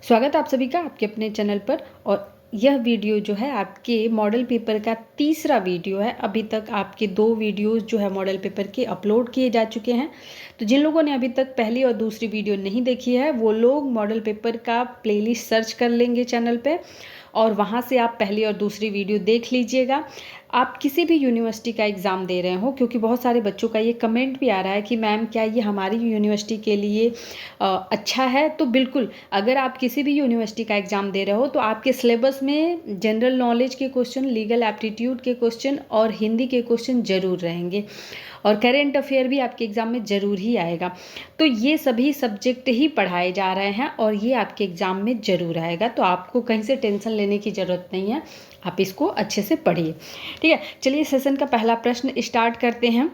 स्वागत है आप सभी का आपके अपने चैनल पर। और यह वीडियो जो है आपके मॉडल पेपर का तीसरा वीडियो है। अभी तक आपके 2 वीडियोस जो है मॉडल पेपर के अपलोड किए जा चुके हैं। तो जिन लोगों ने अभी तक पहली और दूसरी वीडियो नहीं देखी है वो लोग मॉडल पेपर का प्लेलिस्ट सर्च कर लेंगे चैनल पे और वहाँ से आप पहली और दूसरी वीडियो देख लीजिएगा। आप किसी भी यूनिवर्सिटी का एग्ज़ाम दे रहे हो, क्योंकि बहुत सारे बच्चों का ये कमेंट भी आ रहा है कि मैम क्या ये हमारी यूनिवर्सिटी के लिए अच्छा है। तो बिल्कुल, अगर आप किसी भी यूनिवर्सिटी का एग्ज़ाम दे रहे हो तो आपके सिलेबस में जनरल नॉलेज के क्वेश्चन, लीगल एप्टीट्यूड के क्वेश्चन और हिंदी के क्वेश्चन ज़रूर रहेंगे और करेंट अफेयर भी आपके एग्ज़ाम में ज़रूर ही आएगा। तो ये सभी सब्जेक्ट ही पढ़ाए जा रहे हैं और ये आपके एग्ज़ाम में ज़रूर आएगा। तो आपको कहीं से टेंशन लेने की ज़रूरत नहीं है, आप इसको अच्छे से पढ़िए। ठीक है, चलिए सेशन का पहला प्रश्न स्टार्ट करते हैं।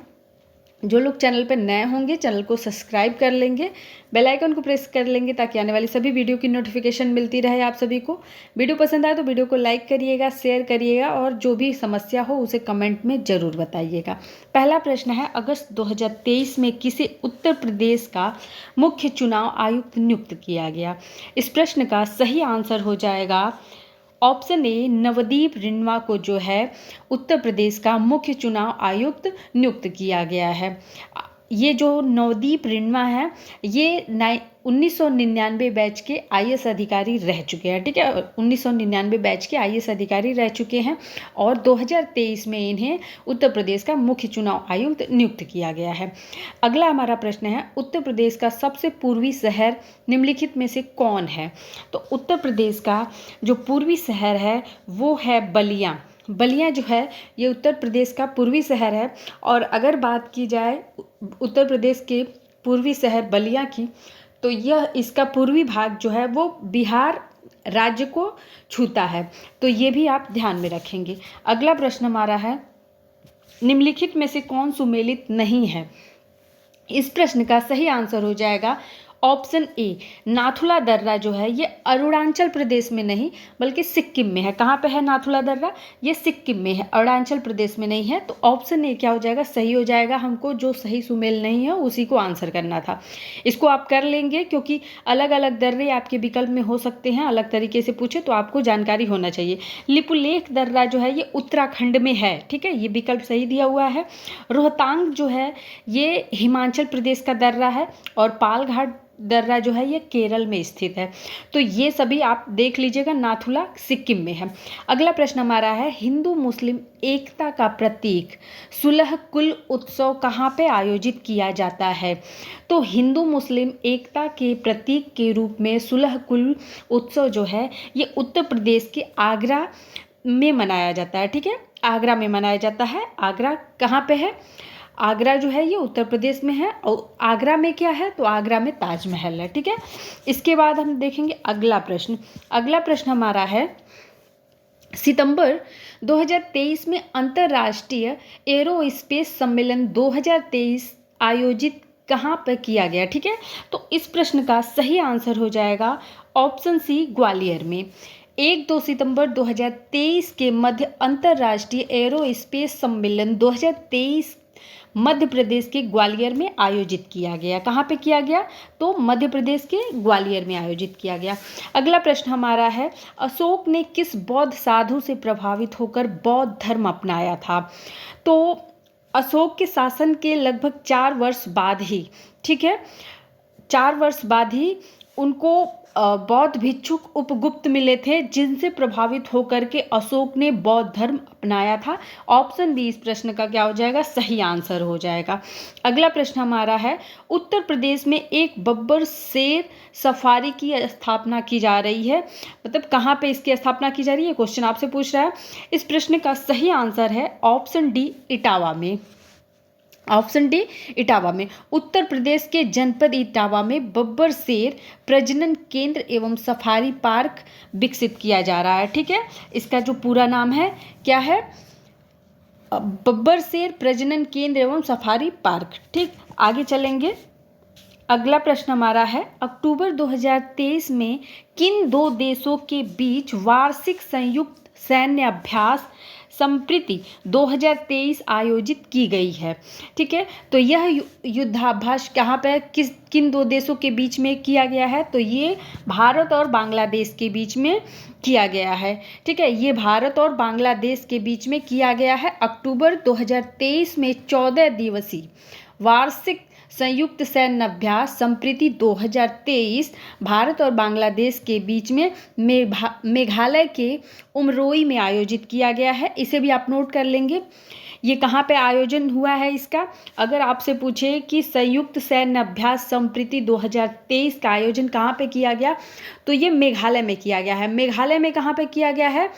जो लोग चैनल पर नए होंगे चैनल को सब्सक्राइब कर लेंगे, बेल आइकन को प्रेस कर लेंगे ताकि आने वाली सभी वीडियो की नोटिफिकेशन मिलती रहे आप सभी को। वीडियो पसंद आए तो वीडियो को लाइक करिएगा, शेयर करिएगा और जो भी समस्या हो उसे कमेंट में ज़रूर बताइएगा। पहला प्रश्न है, अगस्त 2023 में किसे उत्तर प्रदेश का मुख्य चुनाव आयुक्त नियुक्त किया गया? इस प्रश्न का सही आंसर हो जाएगा ऑप्शन ए, नवदीप रिन्वा को जो है उत्तर प्रदेश का मुख्य चुनाव आयुक्त नियुक्त किया गया है। ये जो नवदीप रिन्वा है ये 1999 बैच के आईएएस अधिकारी रह चुके हैं। ठीक है, 1999 बैच के आईएएस अधिकारी रह चुके हैं और 2023 में इन्हें उत्तर प्रदेश का मुख्य चुनाव आयुक्त नियुक्त किया गया है। अगला हमारा प्रश्न है, उत्तर प्रदेश का सबसे पूर्वी शहर निम्नलिखित में से कौन है? तो उत्तर प्रदेश का जो पूर्वी शहर है वो है बलिया। बलिया जो है ये उत्तर प्रदेश का पूर्वी शहर है। और अगर बात की जाए उत्तर प्रदेश के पूर्वी शहर बलिया की, तो यह इसका पूर्वी भाग जो है वो बिहार राज्य को छूता है। तो ये भी आप ध्यान में रखेंगे। अगला प्रश्न हमारा है, निम्नलिखित में से कौन सुमेलित नहीं है? इस प्रश्न का सही आंसर हो जाएगा ऑप्शन ए, नाथुला दर्रा जो है ये अरुणाचल प्रदेश में नहीं बल्कि सिक्किम में है। कहाँ पे है नाथुला दर्रा? ये सिक्किम में है, अरुणाचल प्रदेश में नहीं है। तो ऑप्शन ए क्या हो जाएगा? सही हो जाएगा। हमको जो सही सुमेल नहीं है उसी को आंसर करना था। इसको आप कर लेंगे क्योंकि अलग अलग दर्रे आपके विकल्प में हो सकते हैं, अलग तरीके से पूछे तो आपको जानकारी होना चाहिए। लिपुलेख दर्रा जो है ये उत्तराखंड में है। ठीक है, ये विकल्प सही दिया हुआ है। रोहतांग जो है ये हिमाचल प्रदेश का दर्रा है और पालघाट दर्रा जो है ये केरल में स्थित है। तो ये सभी आप देख लीजिएगा, नाथुला सिक्किम में है। अगला प्रश्न हमारा है, हिंदू मुस्लिम एकता का प्रतीक सुलह कुल उत्सव कहाँ पे आयोजित किया जाता है? तो हिंदू मुस्लिम एकता के प्रतीक के रूप में सुलह कुल उत्सव जो है ये उत्तर प्रदेश के आगरा में मनाया जाता है। ठीक है, आगरा में मनाया जाता है। आगरा कहाँ पे है? आगरा जो है ये उत्तर प्रदेश में है। और आगरा में क्या है? तो आगरा में ताजमहल है। ठीक है, इसके बाद हम देखेंगे अगला प्रश्न। अगला प्रश्न हमारा है, सितंबर 2023 में अंतर्राष्ट्रीय एरोस्पेस सम्मेलन 2023 आयोजित कहाँ पर किया गया? ठीक है, तो इस प्रश्न का सही आंसर हो जाएगा ऑप्शन सी, ग्वालियर में। 1-2 सितंबर 2023 के मध्य अंतर्राष्ट्रीय एरोस्पेस सम्मेलन 2023 मध्य प्रदेश के ग्वालियर में आयोजित किया गया। कहाँ पे किया गया? तो मध्य प्रदेश के ग्वालियर में आयोजित किया गया। अगला प्रश्न हमारा है, अशोक ने किस बौद्ध साधु से प्रभावित होकर बौद्ध धर्म अपनाया था? तो अशोक के शासन के लगभग 4 वर्ष बाद ही, ठीक है, 4 वर्ष बाद ही उनको बौद्ध भिक्षुक उपगुप्त मिले थे जिनसे प्रभावित होकर के अशोक ने बौद्ध धर्म अपनाया था। ऑप्शन बी इस प्रश्न का क्या हो जाएगा? सही आंसर हो जाएगा। अगला प्रश्न हमारा है, उत्तर प्रदेश में एक बब्बर शेर सफारी की स्थापना की जा रही है। मतलब कहाँ पे इसकी स्थापना की जा रही है, क्वेश्चन आपसे पूछ रहा है। इस प्रश्न का सही आंसर है ऑप्शन डी, इटावा में। ऑप्शन डी, इटावा में। उत्तर प्रदेश के जनपद इटावा में बब्बर शेर प्रजनन केंद्र एवं सफारी पार्क विकसित किया जा रहा है। ठीक है, इसका जो पूरा नाम है क्या है? बब्बर शेर प्रजनन केंद्र एवं सफारी पार्क। ठीक, आगे चलेंगे। अगला प्रश्न हमारा है, अक्टूबर 2023 में किन 2 देशों के बीच वार्षिक संयुक्त सैन्य अभ्यास संप्रीति 2023 आयोजित की गई है। ठीक है, तो यह युद्धाभ्यास कहाँ पे किन दो देशों के बीच में किया गया है? तो ये भारत और बांग्लादेश के बीच में किया गया है। ठीक है, ये भारत और बांग्लादेश के बीच में किया गया है। अक्टूबर 2023 में 14 दिवसीय वार्षिक संयुक्त सैन्य अभ्यास संप्रीति 2023 भारत और बांग्लादेश के बीच में मेघालय के उमरोई में आयोजित किया गया है। इसे भी आप नोट कर लेंगे। ये कहाँ पे आयोजन हुआ है इसका? अगर आपसे पूछे कि संयुक्त सैन्य अभ्यास संप्रीति 2023 का आयोजन कहाँ पे किया गया, तो ये मेघालय में किया गया है। मेघालय में कहाँ पे किया गया है?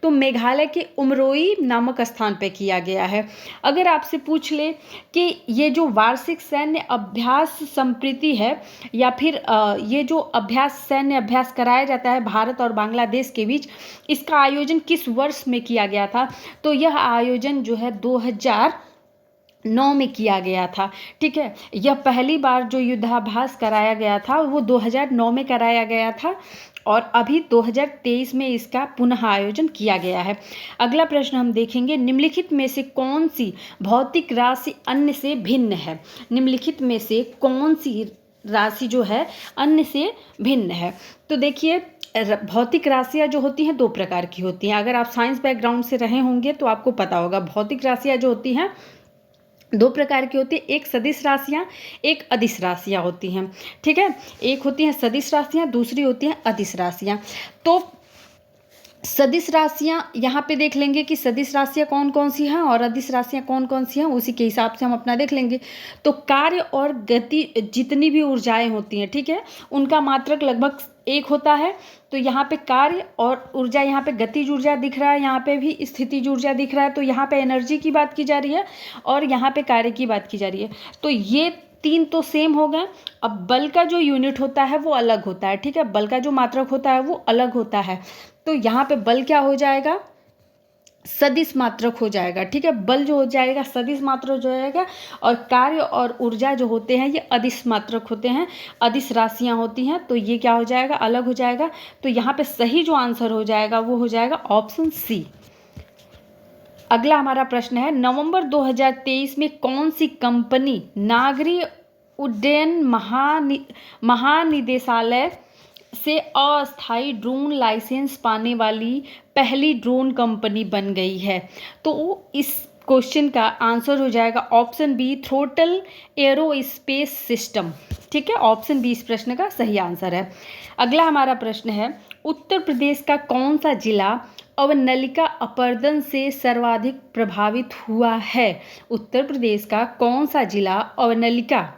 तो मेघालय के उमरोई नामक स्थान पे किया गया है। अगर आपसे पूछ ले कि ये जो वार्षिक सैन्य अभ्यास संप्रीति है या फिर ये जो सैन्य अभ्यास कराया जाता है भारत और बांग्लादेश के बीच, इसका आयोजन किस वर्ष में किया गया था? तो यह आयोजन जो है 2009 में किया गया था। ठीक है, यह पहली बार जो युद्धाभ्यास कराया गया था वो 2009 में कराया गया था और अभी 2023 में इसका पुनः आयोजन किया गया है। अगला प्रश्न हम देखेंगे, निम्नलिखित में से कौन सी भौतिक राशि अन्य से भिन्न है? निम्नलिखित में से कौन सी राशि जो है अन्य से भिन्न है? तो देखिए, भौतिक राशियाँ जो होती हैं दो प्रकार की होती हैं। अगर आप साइंस बैकग्राउंड से रहे होंगे तो आपको पता होगा, भौतिक राशियाँ जो होती हैं दो प्रकार की होती है, एक सदिश राशियाँ, एक अदिश राशियाँ होती हैं। ठीक है, एक होती हैं सदिश राशियाँ, दूसरी होती हैं अदिश राशियाँ। तो सदिश राशियाँ यहाँ पे देख लेंगे कि सदिश राशियाँ कौन कौन सी हैं और अदिश राशियाँ कौन कौन सी हैं, उसी के हिसाब से हम अपना देख लेंगे। तो कार्य और गति जितनी भी ऊर्जाएं होती हैं, ठीक है, उनका मात्रक लगभग एक होता है। तो यहाँ पे कार्य और ऊर्जा, यहाँ पे गतिज ऊर्जा दिख रहा है, यहाँ पे भी स्थितिज ऊर्जा दिख रहा है। तो यहाँ पे एनर्जी की बात की जा रही है और यहाँ पे कार्य की बात की जा रही है। तो ये तीन तो सेम हो गए। अब बल का जो यूनिट होता है वो अलग होता है। ठीक है, बल का जो मात्रक होता है वो अलग होता है। तो यहाँ पे बल क्या हो जाएगा? सदिश मात्रक हो जाएगा। ठीक है, बल जो हो जाएगा सदिश मात्रक हो जाएगा और कार्य और ऊर्जा जो होते हैं ये अदिश मात्रक होते हैं, अदिश राशियाँ होती हैं। तो ये क्या हो जाएगा? अलग हो जाएगा। तो यहाँ पे सही जो आंसर हो जाएगा वो हो जाएगा ऑप्शन सी। अगला हमारा प्रश्न है, नवंबर 2023 में कौन सी कंपनी नागरिक उड्डयन महानिदेशालय से अस्थायी ड्रोन लाइसेंस पाने वाली पहली ड्रोन कंपनी बन गई है? तो इस क्वेश्चन का आंसर हो जाएगा option B, throttle aerospace system. ठीक है, ऑप्शन बी इस प्रश्न का सही आंसर है। अगला हमारा प्रश्न है, उत्तर प्रदेश का कौन सा जिला अवनलिका अपरदन से सर्वाधिक प्रभावित हुआ है? उत्तर प्रदेश का कौन सा जिला अवनलिका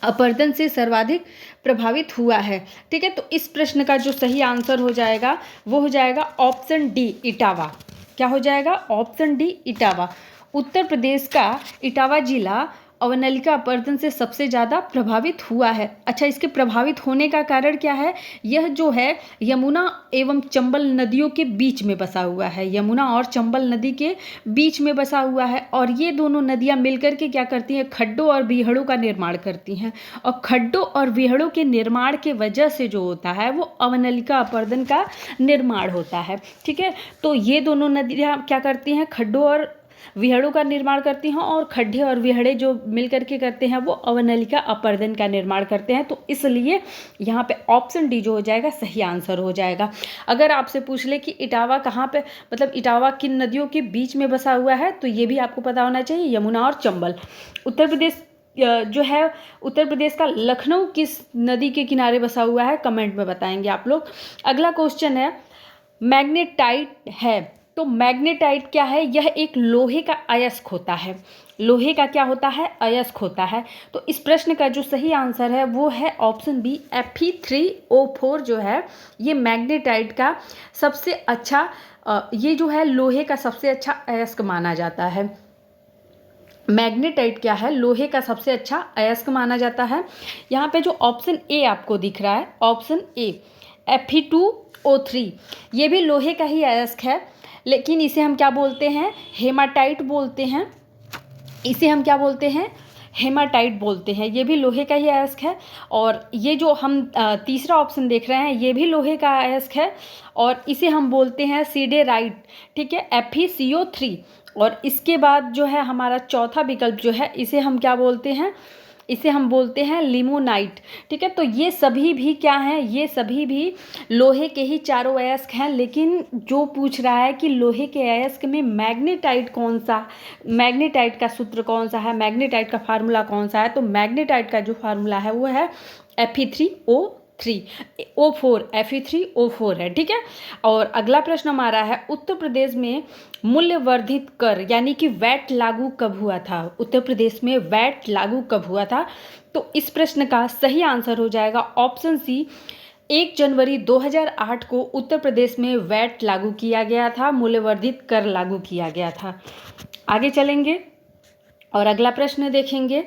अपरदन से सर्वाधिक प्रभावित हुआ है? ठीक है, तो इस प्रश्न का जो सही आंसर हो जाएगा वो हो जाएगा ऑप्शन डी, इटावा। क्या हो जाएगा? Option D, Etawah. उत्तर प्रदेश का इटावा जिला अवनलिका अपरदन से सबसे ज़्यादा प्रभावित हुआ है। अच्छा, इसके प्रभावित होने का कारण क्या है? यह जो है यमुना एवं चंबल नदियों के बीच में बसा हुआ है। यमुना और चंबल नदी के बीच में बसा हुआ है और ये दोनों नदियाँ मिलकर के क्या करती हैं? खड्डों और बीहड़ों का निर्माण करती हैं और खड्डों और बीहड़ों के निर्माण के वजह से जो होता है वो अवनलिका अपरदन का निर्माण होता है। ठीक है, तो ये दोनों नदियाँ क्या करती हैं? खड्डों और विहड़ों का निर्माण करती हैं और खड्डे और विहड़े जो मिलकर के करते हैं वो अवनलिका अपरदन का निर्माण करते हैं। तो इसलिए यहाँ पे ऑप्शन डी जो हो जाएगा सही आंसर हो जाएगा। अगर आपसे पूछ ले कि इटावा कहाँ पे, मतलब इटावा किन नदियों के बीच में बसा हुआ है, तो ये भी आपको पता होना चाहिए, यमुना और चंबल। उत्तर प्रदेश जो है, उत्तर प्रदेश का लखनऊ किस नदी के किनारे बसा हुआ है? कमेंट में बताएंगे आप लोग। अगला क्वेश्चन है, मैग्नेटाइट है। तो मैग्नेटाइट क्या है? यह एक लोहे का अयस्क होता है। लोहे का क्या होता है? अयस्क होता है। तो इस प्रश्न का जो सही आंसर है वो है ऑप्शन बी, Fe3O4 जो है ये मैग्नेटाइट का सबसे अच्छा, ये जो है लोहे का सबसे अच्छा अयस्क माना जाता है। मैग्नेटाइट क्या है? लोहे का सबसे अच्छा अयस्क माना जाता है। यहाँ पे जो ऑप्शन ए आपको दिख रहा है, ऑप्शन ए Fe2O3, ये भी लोहे का ही अयस्क है, लेकिन इसे हम क्या बोलते हैं? हेमाटाइट बोलते हैं। इसे हम क्या बोलते हैं? हेमाटाइट बोलते हैं, ये भी लोहे का ही अयस्क है। और ये जो हम तीसरा ऑप्शन देख रहे हैं ये भी लोहे का अयस्क है और इसे हम बोलते हैं सिडेराइट, ठीक है, FeCO3। और इसके बाद जो है हमारा चौथा विकल्प जो है इसे हम क्या बोलते हैं, इसे हम बोलते हैं लिमोनाइट, ठीक है। तो ये सभी भी क्या हैं, ये सभी भी लोहे के ही चारों अयस्क हैं। लेकिन जो पूछ रहा है कि लोहे के अयस्क में मैग्नेटाइट कौन सा, मैग्नेटाइट का सूत्र कौन सा है, मैग्नेटाइट का फार्मूला कौन सा है, तो मैग्नेटाइट का जो फार्मूला है वो है Fe3O4 है, ठीक है। और अगला प्रश्न हमारा है उत्तर प्रदेश में मूल्यवर्धित कर यानी कि वैट लागू कब हुआ था, उत्तर प्रदेश में वैट लागू कब हुआ था। तो इस प्रश्न का सही आंसर हो जाएगा ऑप्शन सी, 1 जनवरी 2008 को उत्तर प्रदेश में वैट लागू किया गया था, मूल्यवर्धित कर लागू किया गया था। आगे चलेंगे और अगला प्रश्न देखेंगे,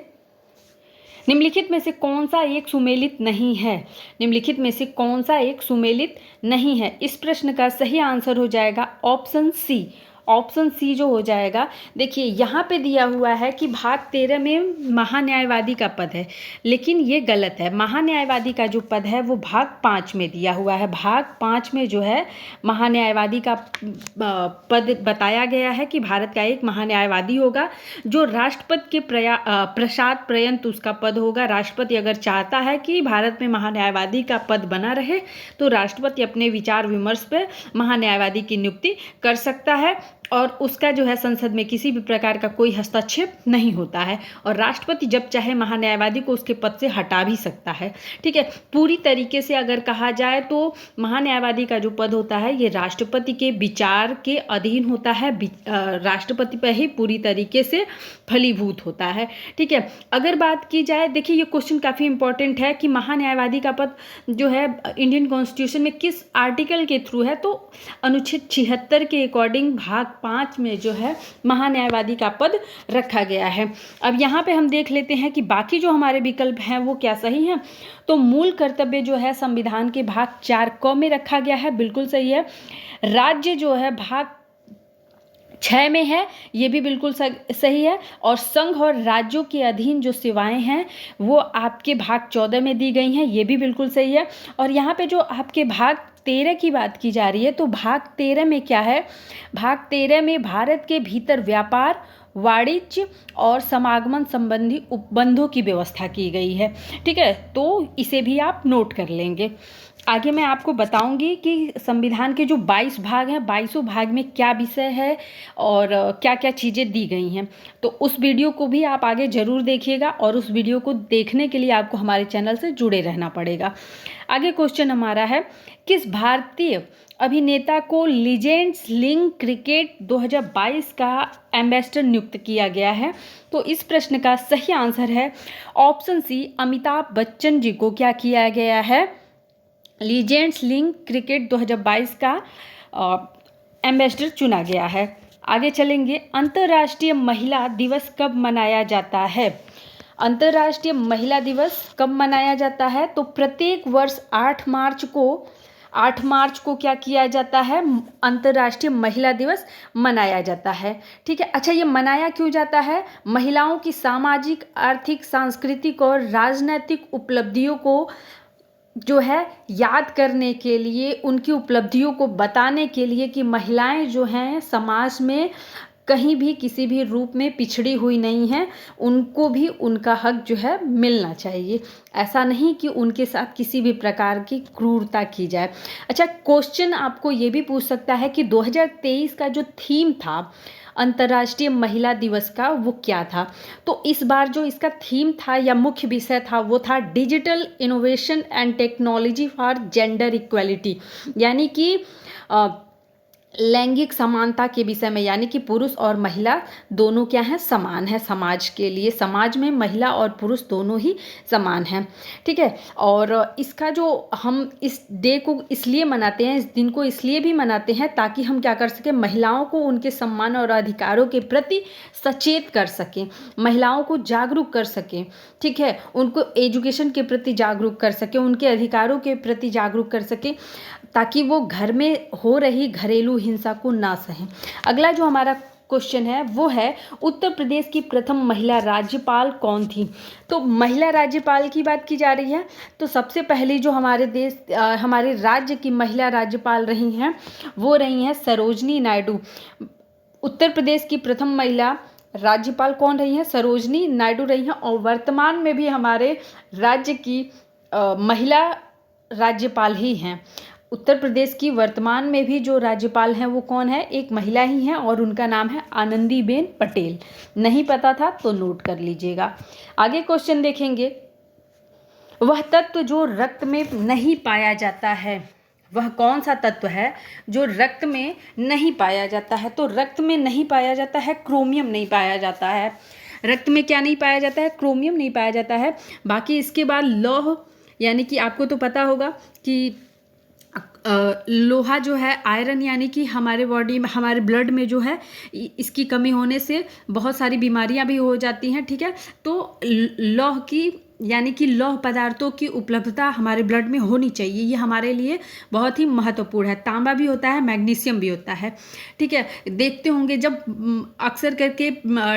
निम्नलिखित में से कौन सा एक सुमेलित नहीं है, निम्नलिखित में से कौन सा एक सुमेलित नहीं है। इस प्रश्न का सही आंसर हो जाएगा ऑप्शन सी, ऑप्शन सी जो हो जाएगा। देखिए यहाँ पे दिया हुआ है कि भाग 13 में महान्यायवादी का पद है, लेकिन ये गलत है। महान्यायवादी का जो पद है वो भाग 5 में दिया हुआ है। भाग 5 में जो है महान्यायवादी का पद बताया गया है कि भारत का एक महान्यायवादी होगा जो राष्ट्रपति के प्रसाद पर्यंत उसका पद होगा। राष्ट्रपति अगर चाहता है कि भारत में महान्यायवादी का पद बना रहे तो राष्ट्रपति अपने विचार विमर्श पर महान्यायवादी की नियुक्ति कर सकता है और उसका जो है संसद में किसी भी प्रकार का कोई हस्तक्षेप नहीं होता है। और राष्ट्रपति जब चाहे महान्यायवादी को उसके पद से हटा भी सकता है, ठीक है। पूरी तरीके से अगर कहा जाए तो महान्यायवादी का जो पद होता है ये राष्ट्रपति के विचार के अधीन होता है, राष्ट्रपति पर ही पूरी तरीके से फलीभूत होता है, ठीक है। अगर बात की जाए, देखिए ये क्वेश्चन काफ़ी इंपॉर्टेंट है कि महान्यायवादी का पद जो है इंडियन कॉन्स्टिट्यूशन में किस आर्टिकल के थ्रू है, तो अनुच्छेद 76 के अकॉर्डिंग भाग 5 में जो है महान्यायवादी का पद रखा गया है। अब यहाँ पे हम देख लेते हैं कि बाकी जो हमारे विकल्प हैं वो क्या सही हैं। तो मूल कर्तव्य जो है संविधान के भाग 4 क में रखा गया है, बिल्कुल सही है। राज्य जो है भाग 6 में है, ये भी बिल्कुल सही है। और संघ और राज्यों के अधीन जो सेवाएं हैं वो आपके भाग 14 में दी गई हैं, ये भी बिल्कुल सही है। और यहाँ पे जो आपके भाग 13 की बात की जा रही है, तो भाग 13 में क्या है, भाग 13 में भारत के भीतर व्यापार, वाणिज्य और समागमन संबंधी उपबंधों की व्यवस्था की गई है, ठीक है। तो इसे भी आप नोट कर लेंगे। आगे मैं आपको बताऊंगी कि संविधान के जो 22 भाग हैं, 22 भाग में क्या विषय है और क्या क्या चीज़ें दी गई हैं। तो उस वीडियो को भी आप आगे ज़रूर देखिएगा और उस वीडियो को देखने के लिए आपको हमारे चैनल से जुड़े रहना पड़ेगा। आगे क्वेश्चन हमारा है, किस भारतीय अभिनेता को लीजेंड्स लीग क्रिकेट 2022 का एम्बेसडर नियुक्त किया गया है। तो इस प्रश्न का सही आंसर है ऑप्शन सी, अमिताभ बच्चन जी को क्या किया गया है, लीजेंड्स लीग क्रिकेट 2022 का एम्बेसडर चुना गया है। आगे चलेंगे, अंतर्राष्ट्रीय महिला दिवस कब मनाया जाता है। अंतर्राष्ट्रीय महिला दिवस कब मनाया जाता है, तो प्रत्येक वर्ष 8 मार्च को क्या किया जाता है, अंतर्राष्ट्रीय महिला दिवस मनाया जाता है, ठीक है। अच्छा, ये मनाया क्यों जाता है, महिलाओं की सामाजिक, आर्थिक, सांस्कृतिक और राजनैतिक उपलब्धियों को जो है याद करने के लिए, उनकी उपलब्धियों को बताने के लिए कि महिलाएं जो हैं समाज में कहीं भी किसी भी रूप में पिछड़ी हुई नहीं हैं, उनको भी उनका हक जो है मिलना चाहिए। ऐसा नहीं कि उनके साथ किसी भी प्रकार की क्रूरता की जाए। अच्छा, क्वेश्चन आपको ये भी पूछ सकता है कि 2023 का जो थीम था अंतर्राष्ट्रीय महिला दिवस का वो क्या था। तो इस बार जो इसका थीम था या मुख्य विषय था वो था digital innovation and technology for gender equality, यानी कि लैंगिक समानता के विषय में, यानी कि पुरुष और महिला दोनों क्या हैं, समान है समाज के लिए। समाज में महिला और पुरुष दोनों ही समान हैं, ठीक है। और इसका जो हम इस डे को इसलिए मनाते हैं, इस दिन को इसलिए भी मनाते हैं ताकि हम क्या कर सकें, महिलाओं को उनके सम्मान और अधिकारों के प्रति सचेत कर सकें, महिलाओं को जागरूक कर सकें, ठीक है, उनको एजुकेशन के प्रति जागरूक कर सकें, उनके अधिकारों के प्रति जागरूक कर सकें, ताकि वो घर में हो रही घरेलू हिंसा को ना सहें। अगला जो हमारा क्वेश्चन है वो है उत्तर प्रदेश की प्रथम महिला राज्यपाल कौन थी। तो महिला राज्यपाल की बात की जा रही है, तो सबसे पहली जो हमारे राज्य की महिला राज्यपाल रही हैं वो रही हैं सरोजनी नायडू। उत्तर प्रदेश की प्रथम महिला राज्यपाल कौन रही हैं? सरोजनी नायडू रही हैं। और वर्तमान में भी हमारे राज्य की महिला राज्यपाल ही हैं। उत्तर प्रदेश की वर्तमान में भी जो राज्यपाल हैं वो कौन है? एक महिला ही हैं और उनका नाम है आनंदीबेन पटेल। नहीं पता था तो नोट कर लीजिएगा। आगे क्वेश्चन देखेंगे, वह तत्व जो रक्त में नहीं पाया जाता है, वह कौन सा तत्व है जो रक्त में नहीं पाया जाता है? तो रक्त में नहीं पाया जाता है, क्रोमियम नहीं पाया जाता है। रक्त में क्या नहीं पाया जाता है? क्रोमियम नहीं पाया जाता है। बाकी इसके बाद लौह, यानी कि आपको तो पता होगा कि लोहा जो है, आयरन, यानी कि हमारे बॉडी में, हमारे ब्लड में जो है इसकी कमी होने से बहुत सारी बीमारियां भी हो जाती हैं। ठीक है, तो लौह की, यानी कि लौह पदार्थों की उपलब्धता हमारे ब्लड में होनी चाहिए, ये हमारे लिए बहुत ही महत्वपूर्ण है। तांबा भी होता है, मैग्नीशियम भी होता है। ठीक है, देखते होंगे जब अक्सर करके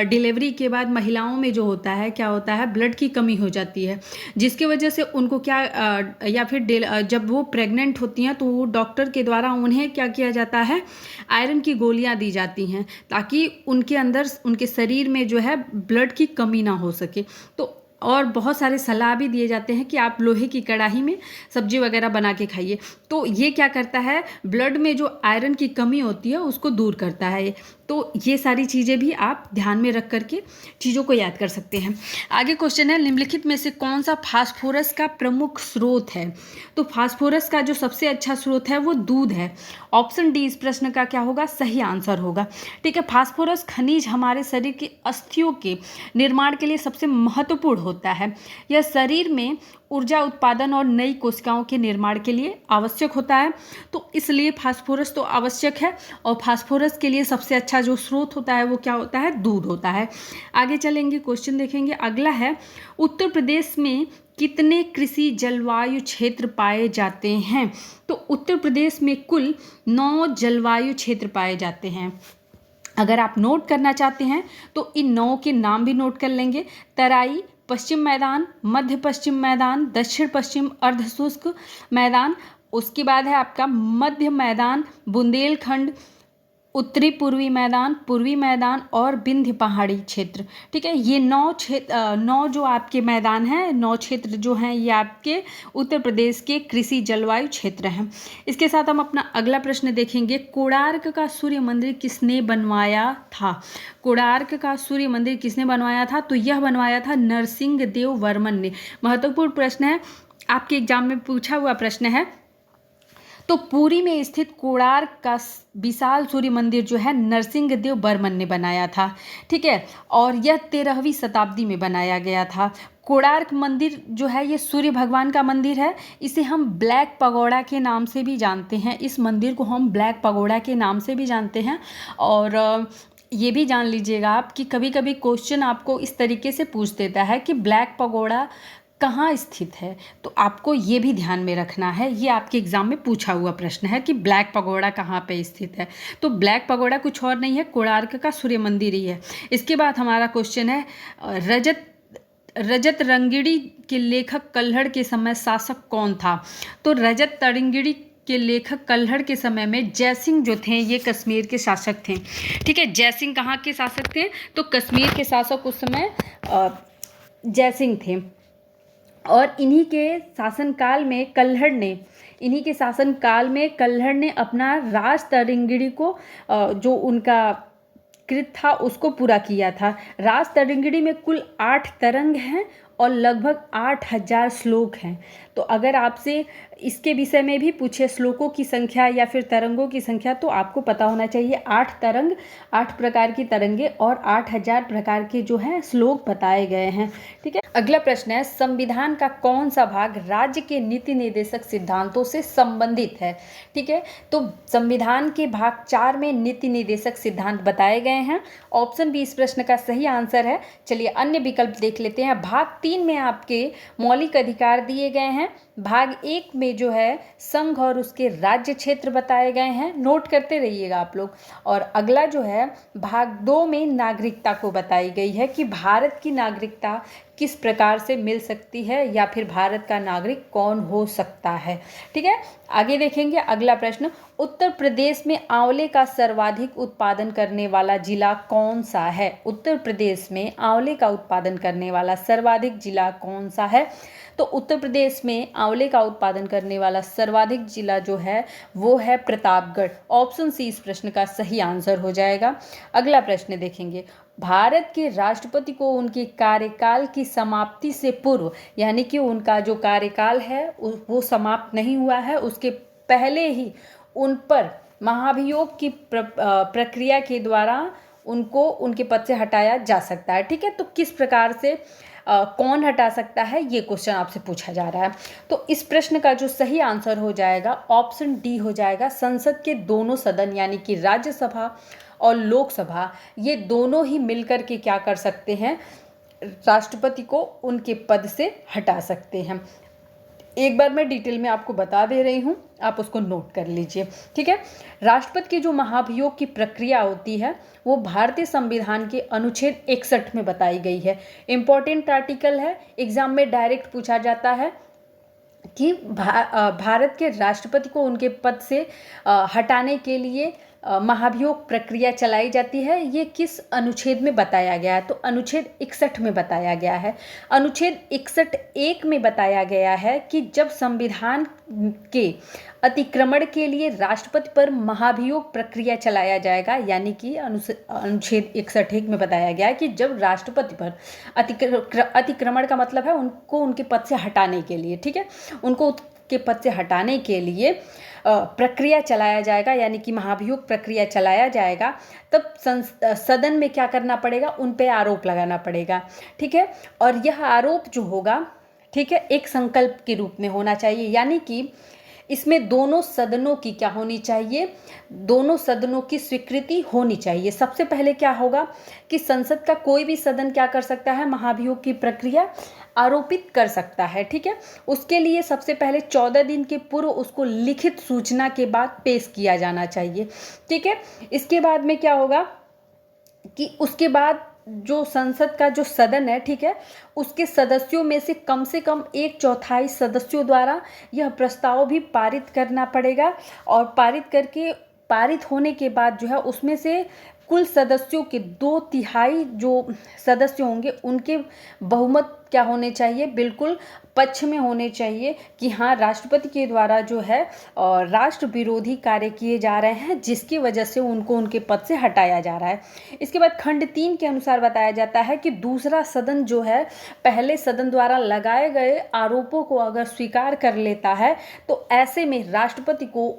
डिलीवरी के बाद महिलाओं में जो होता है, क्या होता है, ब्लड की कमी हो जाती है, जिसकी वजह से उनको क्या या फिर जब वो प्रेग्नेंट होती हैं तो वो डॉक्टर के द्वारा उन्हें क्या किया जाता है, आयरन की गोलियां दी जाती हैं ताकि उनके अंदर, उनके शरीर में जो है ब्लड की कमी ना हो सके। तो और बहुत सारे सलाह भी दिए जाते हैं कि आप लोहे की कढ़ाई में सब्जी वगैरह बना के खाइए। तो ये क्या करता है, ब्लड में जो आयरन की कमी होती है उसको दूर करता है। तो ये सारी चीज़ें भी आप ध्यान में रख करके चीज़ों को याद कर सकते हैं। आगे क्वेश्चन है, निम्नलिखित में से कौन सा फास्फोरस का प्रमुख स्रोत है? तो फास्फोरस का जो सबसे अच्छा स्रोत है वो दूध है। ऑप्शन डी इस प्रश्न का क्या होगा? सही आंसर होगा। ठीक है, फास्फोरस खनिज हमारे शरीर की अस्थियों के निर्माण के लिए सबसे महत्वपूर्ण होता है। यह शरीर में ऊर्जा उत्पादन और नई कोशिकाओं के निर्माण के लिए आवश्यक होता है, तो इसलिए फास्फोरस तो आवश्यक है। और फास्फोरस के लिए सबसे अच्छा जो स्रोत होता है वो क्या होता है? दूध होता है। आगे चलेंगे, क्वेश्चन देखेंगे। अगला है, उत्तर प्रदेश में कितने कृषि जलवायु क्षेत्र पाए जाते हैं? तो उत्तर प्रदेश में कुल 9 जलवायु क्षेत्र पाए जाते हैं। अगर आप नोट करना चाहते हैं तो इन 9 के नाम भी नोट कर लेंगे। तराई, पश्चिम मैदान, मध्य पश्चिम मैदान, दक्षिण पश्चिम अर्धशुष्क मैदान, उसके बाद है आपका मध्य मैदान, बुंदेलखंड, उत्तरी पूर्वी मैदान, पूर्वी मैदान और विंध्य पहाड़ी क्षेत्र। ठीक है, ये 9 जो आपके मैदान हैं, 9 क्षेत्र जो हैं, ये आपके उत्तर प्रदेश के कृषि जलवायु क्षेत्र हैं। इसके साथ हम अपना अगला प्रश्न देखेंगे, कोणार्क का सूर्य मंदिर किसने बनवाया था? कोणार्क का सूर्य मंदिर किसने बनवाया था? तो यह बनवाया था नरसिंह देव वर्मन ने। महत्वपूर्ण प्रश्न है, आपके एग्जाम में पूछा हुआ प्रश्न है। तो पुरी में स्थित कोणार्क का विशाल सूर्य मंदिर जो है नरसिंह देव बर्मन ने बनाया था। ठीक है, और यह 13वीं शताब्दी में बनाया गया था। कोणार्क मंदिर जो है ये सूर्य भगवान का मंदिर है। इसे हम ब्लैक पगोड़ा के नाम से भी जानते हैं। इस मंदिर को हम ब्लैक पगोड़ा के नाम से भी जानते हैं। और ये भी जान लीजिएगा आप कि कभी कभी क्वेश्चन आपको इस तरीके से पूछ देता है कि ब्लैक पगोड़ा कहाँ स्थित है, तो आपको ये भी ध्यान में रखना है। ये आपके एग्जाम में पूछा हुआ प्रश्न है कि ब्लैक पगोड़ा कहाँ पे स्थित है। तो ब्लैक पगोड़ा कुछ और नहीं है, कोणार्क का सूर्य मंदिर ही है। इसके बाद हमारा क्वेश्चन है, रजत रंगिड़ी के लेखक कल्हड़ के समय शासक कौन था? तो रजत तरंगिणी के लेखक कल्हड़ के समय में जयसिंह जो थे ये कश्मीर के शासक थे। ठीक है, जयसिंह कहाँ के शासक थे? तो कश्मीर के शासक उस समय जयसिंह थे। और इन्हीं के शासनकाल में कल्हड़ ने अपना राज तरंगिणी को जो उनका कृत था उसको पूरा किया था। राज तरंगिणी में कुल 8 तरंग हैं और लगभग 8000 श्लोक हैं। तो अगर आपसे इसके विषय में भी पूछे श्लोकों की संख्या या फिर तरंगों की संख्या, तो आपको पता होना चाहिए 8 तरंग, 8 प्रकार की तरंगे और 8000 प्रकार के जो हैं श्लोक बताए गए हैं। ठीक है, अगला प्रश्न है, संविधान का कौन सा भाग राज्य के नीति निर्देशक सिद्धांतों से संबंधित है? ठीक है, तो संविधान के भाग 4 में नीति निर्देशक सिद्धांत बताए गए हैं। ऑप्शन बी इस प्रश्न का सही आंसर है। चलिए अन्य विकल्प देख लेते हैं। भाग 3 में आपके मौलिक अधिकार दिए गए हैं। भाग 1 में जो है संघ और उसके राज्य क्षेत्र बताए गए हैं, नोट करते रहिएगा आप लोग। और अगला जो है भाग 2 में नागरिकता को बताई गई है कि भारत की नागरिकता किस प्रकार से मिल सकती है या फिर भारत का नागरिक कौन हो सकता है। ठीक है, आगे देखेंगे अगला प्रश्न, उत्तर प्रदेश में आंवले का सर्वाधिक उत्पादन करने वाला जिला कौन सा है। उत्तर प्रदेश में आंवले का उत्पादन करने वाला सर्वाधिक जिला कौन सा है। तो उत्तर प्रदेश में आंवले का उत्पादन करने वाला सर्वाधिक जिला जो है वो है प्रतापगढ़। ऑप्शन सी इस प्रश्न का सही आंसर हो जाएगा। अगला प्रश्न देखेंगे, भारत के राष्ट्रपति को उनके कार्यकाल की समाप्ति से पूर्व, यानी कि उनका जो कार्यकाल है वो समाप्त नहीं हुआ है, उसके पहले ही उन पर महाभियोग की प्रक्रिया के द्वारा उनको उनके पद से हटाया जा सकता है। ठीक है, तो किस प्रकार से कौन हटा सकता है, ये क्वेश्चन आपसे पूछा जा रहा है। तो इस प्रश्न का जो सही आंसर हो जाएगा ऑप्शन डी हो जाएगा। संसद के दोनों सदन यानी कि राज्यसभा और लोकसभा, ये दोनों ही मिलकर के क्या कर सकते हैं, राष्ट्रपति को उनके पद से हटा सकते हैं। एक बार मैं डिटेल में आपको बता दे रही हूँ, आप उसको नोट कर लीजिए। ठीक है, राष्ट्रपति की जो महाभियोग की प्रक्रिया होती है वो भारतीय संविधान के अनुच्छेद 61 में बताई गई है। इम्पोर्टेंट आर्टिकल है, एग्जाम में डायरेक्ट पूछा जाता है कि भारत के राष्ट्रपति को उनके पद से हटाने के लिए महाभियोग प्रक्रिया चलाई जाती है, ये किस अनुच्छेद में बताया गया है। तो अनुच्छेद 61 में बताया गया है। अनुच्छेद 61(1) में बताया गया है कि जब संविधान के अतिक्रमण के लिए राष्ट्रपति पर महाभियोग प्रक्रिया चलाया जाएगा, यानी कि अनुच्छेद 61(1) में बताया गया है कि जब राष्ट्रपति पर अतिक्रमण का मतलब है उनको उनके पद से हटाने के लिए, ठीक है, उनको के पद से हटाने के लिए प्रक्रिया चलाया जाएगा, यानी कि महाभियोग प्रक्रिया चलाया जाएगा, तब सदन में क्या करना पड़ेगा, उन पे आरोप लगाना पड़ेगा। ठीक है, और यह आरोप जो होगा, ठीक है, एक संकल्प के रूप में होना चाहिए, यानी कि इसमें दोनों सदनों की क्या होनी चाहिए, दोनों सदनों की स्वीकृति होनी चाहिए। सबसे पहले क्या होगा कि संसद का कोई भी सदन क्या कर सकता है, महाभियोग की प्रक्रिया आरोपित कर सकता है। ठीक है, उसके लिए सबसे पहले 14 दिन के पूर्व उसको लिखित सूचना के बाद पेश किया जाना चाहिए। ठीक है, इसके बाद में क्या होगा कि उसके बाद जो संसद का जो सदन है, ठीक है, उसके सदस्यों में से कम 1/4 सदस्यों द्वारा यह प्रस्ताव भी पारित करना पड़ेगा, और पारित होने के बाद जो है उसमें से कुल सदस्यों के 2/3 जो सदस्य होंगे उनके बहुमत क्या होने चाहिए, बिल्कुल पक्ष में होने चाहिए कि हाँ, राष्ट्रपति के द्वारा जो है राष्ट्र विरोधी कार्य किए जा रहे हैं, जिसकी वजह से उनको उनके पद से हटाया जा रहा है। इसके बाद खंड 3 के अनुसार बताया जाता है कि दूसरा सदन जो है पहले सदन द्वारा लगाए गए आरोपों को अगर स्वीकार कर लेता है तो ऐसे में राष्ट्रपति को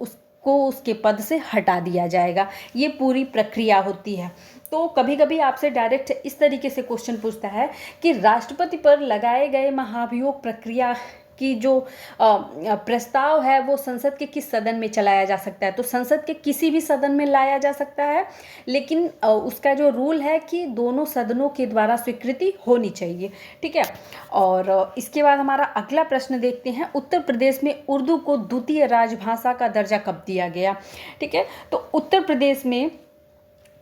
उसके पद से हटा दिया जाएगा। ये पूरी प्रक्रिया होती है। तो कभी कभी आपसे डायरेक्ट इस तरीके से क्वेश्चन पूछता है कि राष्ट्रपति पर लगाए गए महाभियोग प्रक्रिया की जो प्रस्ताव है वो संसद के किस सदन में चलाया जा सकता है। तो संसद के किसी भी सदन में लाया जा सकता है, लेकिन उसका जो रूल है कि दोनों सदनों के द्वारा स्वीकृति होनी चाहिए। ठीक है, और इसके बाद हमारा अगला प्रश्न देखते हैं, उत्तर प्रदेश में उर्दू को द्वितीय राजभाषा का दर्जा कब दिया गया। ठीक है, तो उत्तर प्रदेश में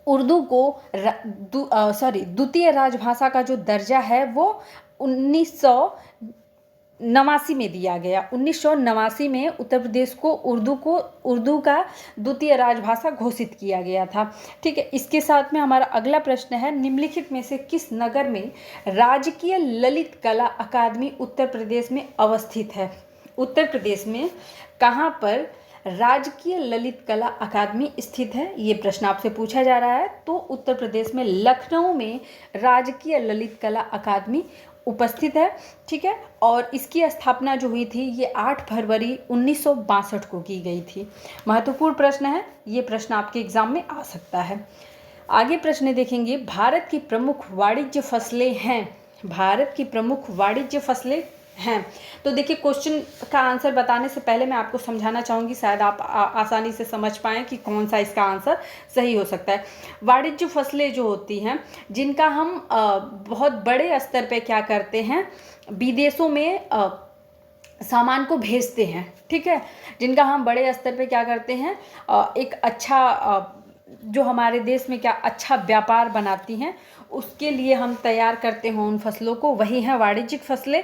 उर्दू को द्वितीय राजभाषा का जो दर्जा है वो 1989 में दिया गया। 1989 में उत्तर प्रदेश को उर्दू का द्वितीय राजभाषा घोषित किया गया था। ठीक है, इसके साथ में हमारा अगला प्रश्न है, निम्नलिखित में से किस नगर में राजकीय ललित कला अकादमी उत्तर प्रदेश में अवस्थित है। उत्तर प्रदेश में कहाँ पर राजकीय ललित कला अकादमी स्थित है, ये प्रश्न आपसे पूछा जा रहा है। तो उत्तर प्रदेश में लखनऊ में राजकीय ललित कला अकादमी उपस्थित है। ठीक है, और इसकी स्थापना जो हुई थी ये 8 फरवरी 1962 को की गई थी। महत्वपूर्ण प्रश्न है, ये प्रश्न आपके एग्जाम में आ सकता है। आगे प्रश्न देखेंगे, भारत की प्रमुख वाणिज्य फसलें हैं। भारत की प्रमुख वाणिज्य फसलें हैं। तो देखिए, क्वेश्चन का आंसर बताने से पहले मैं आपको समझाना चाहूँगी, शायद आप आसानी से समझ पाएँ कि कौन सा इसका आंसर सही हो सकता है। वाणिज्य फसलें जो होती हैं, जिनका हम बहुत बड़े स्तर पे क्या करते हैं, विदेशों में सामान को भेजते हैं, ठीक है, जिनका हम बड़े स्तर पे क्या करते हैं, एक अच्छा जो हमारे देश में क्या अच्छा व्यापार बनाती हैं, उसके लिए हम तैयार करते हैं उन फसलों को, वही हैं वाणिज्यिक फसलें।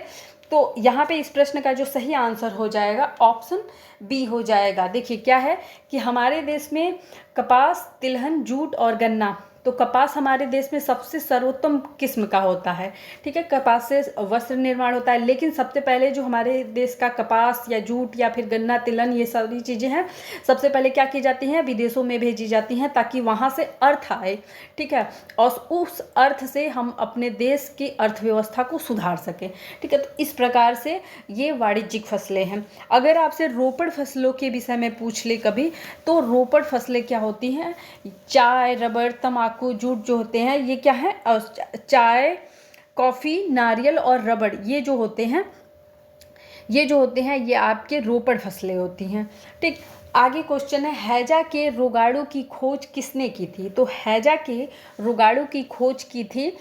तो यहाँ पे इस प्रश्न का जो सही आंसर हो जाएगा ऑप्शन बी हो जाएगा। देखिए क्या है कि हमारे देश में कपास, तिलहन, जूट और गन्ना, तो कपास हमारे देश में सबसे सर्वोत्तम किस्म का होता है, ठीक है, कपास से वस्त्र निर्माण होता है। लेकिन सबसे पहले जो हमारे देश का कपास या जूट या फिर गन्ना, तिलहन, ये सारी चीज़ें हैं, सबसे पहले क्या की जाती हैं, विदेशों में भेजी जाती हैं ताकि वहाँ से अर्थ आए, ठीक है, और उस अर्थ से हम अपने देश की अर्थव्यवस्था को सुधार सकें, ठीक है। तो इस प्रकार से ये वाणिज्यिक फसलें हैं। अगर आपसे रोपड़ फसलों के विषय में पूछ ले कभी, तो रोपड़ फसलें क्या होती हैं, चाय, रबड़, तंबाकू, जूट जो होते हैं ये क्या है, चाय, कॉफ़ी, नारियल और रबड़, ये जो होते हैं ये आपके रोपड़ फसलें होती हैं, ठीक। आगे क्वेश्चन है, हैजा के रोगाड़ू की खोज किसने की थी? तो हैजा के रोगाड़ू की खोज की थी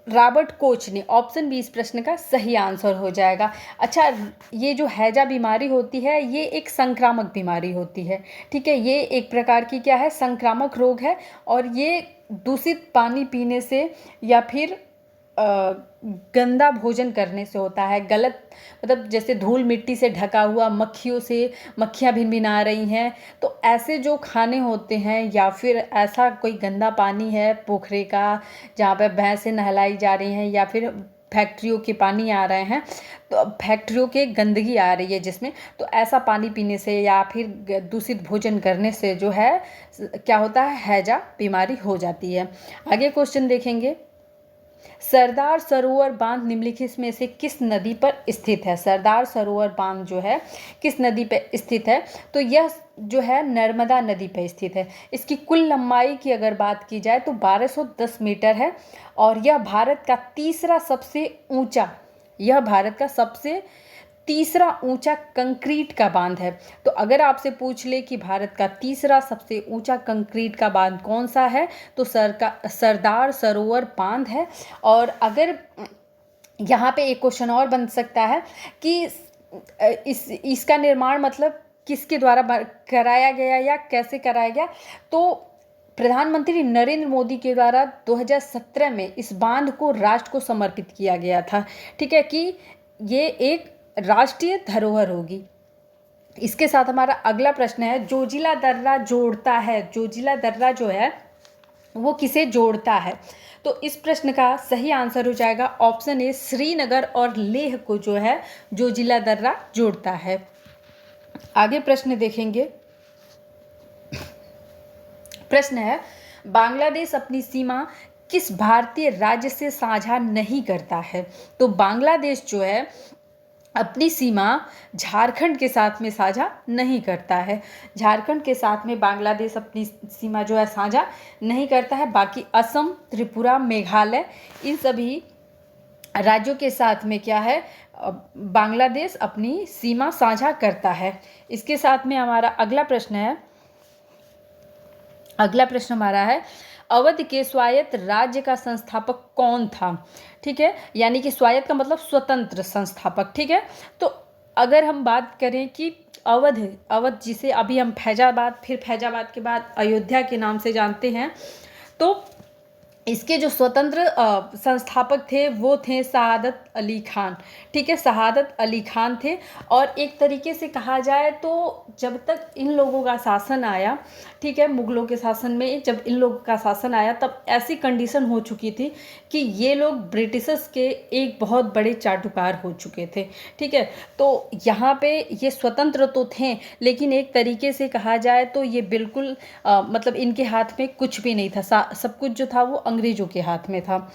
रॉबर्ट कोच ने। ऑप्शन बी इस प्रश्न का सही आंसर हो जाएगा। अच्छा, ये जो हैजा बीमारी होती है ये एक संक्रामक बीमारी होती है, ठीक है, ये एक प्रकार की क्या है, संक्रामक रोग है, और ये दूषित पानी पीने से या फिर गंदा भोजन करने से होता है। गलत मतलब जैसे धूल मिट्टी से ढका हुआ, मक्खियों से मक्खियाँ भिनभिना रही हैं, तो ऐसे जो खाने होते हैं या फिर ऐसा कोई गंदा पानी है पोखरे का जहाँ पे भैंसें नहलाई जा रही हैं, या फिर फैक्ट्रियों के पानी आ रहे हैं, तो फैक्ट्रियों के गंदगी आ रही है जिसमें, तो ऐसा पानी पीने से या फिर दूषित भोजन करने से जो है क्या होता है, हैजा बीमारी हो जाती है। आगे क्वेश्चन देखेंगे, सरदार सरोवर बांध निम्नलिखित में से किस नदी पर स्थित है? सरदार सरोवर बांध जो है किस नदी पर स्थित है? तो यह जो है नर्मदा नदी पर स्थित है। इसकी कुल लंबाई की अगर बात की जाए तो 1210 मीटर है, और यह भारत का तीसरा सबसे ऊंचा कंक्रीट का बांध है। तो अगर आपसे पूछ ले कि भारत का तीसरा सबसे ऊंचा कंक्रीट का बांध कौन सा है, तो सरदार सरोवर बांध है। और अगर यहाँ पे एक क्वेश्चन और बन सकता है कि इसका निर्माण मतलब किसके द्वारा कराया गया या कैसे कराया गया, तो प्रधानमंत्री नरेंद्र मोदी के द्वारा 2017 में इस बांध को राष्ट्र को समर्पित किया गया था, ठीक है, कि ये एक राष्ट्रीय धरोहर होगी। इसके साथ हमारा अगला प्रश्न है, जोजिला दर्रा जोड़ता है, जोजिला दर्रा जो है वो किसे जोड़ता है? तो इस प्रश्न का सही आंसर हो जाएगा ऑप्शन ए, श्रीनगर और लेह को जो है जोजिला दर्रा जोड़ता है। आगे प्रश्न देखेंगे, प्रश्न है, बांग्लादेश अपनी सीमा किस भारतीय राज्य से साझा नहीं करता है? तो बांग्लादेश जो है अपनी सीमा झारखंड के साथ में साझा नहीं करता है। झारखंड के साथ में बांग्लादेश अपनी सीमा जो है साझा नहीं करता है। बाकी असम, त्रिपुरा, मेघालय, इन सभी राज्यों के साथ में क्या है, बांग्लादेश अपनी सीमा साझा करता है। इसके साथ में हमारा अगला प्रश्न हमारा है, अवध के स्वायत्त राज्य का संस्थापक कौन था? ठीक है, यानी कि स्वायत्त का मतलब स्वतंत्र संस्थापक, ठीक है। तो अगर हम बात करें कि अवध जिसे अभी हम फैजाबाद, फिर फैजाबाद के बाद अयोध्या के नाम से जानते हैं, तो इसके जो स्वतंत्र संस्थापक थे वो थे शहादत अली खान, ठीक है, शहादत अली खान थे। और एक तरीके से कहा जाए तो जब तक इन लोगों का शासन आया, ठीक है, मुगलों के शासन में जब इन लोगों का शासन आया तब ऐसी कंडीशन हो चुकी थी कि ये लोग ब्रिटिशर्स के एक बहुत बड़े चाटुकार हो चुके थे, ठीक है। तो यहाँ पे ये स्वतंत्र तो थे, लेकिन एक तरीके से कहा जाए तो ये बिल्कुल मतलब इनके हाथ में कुछ भी नहीं था, सब कुछ जो था वो अंग्रेजों के हाथ में था।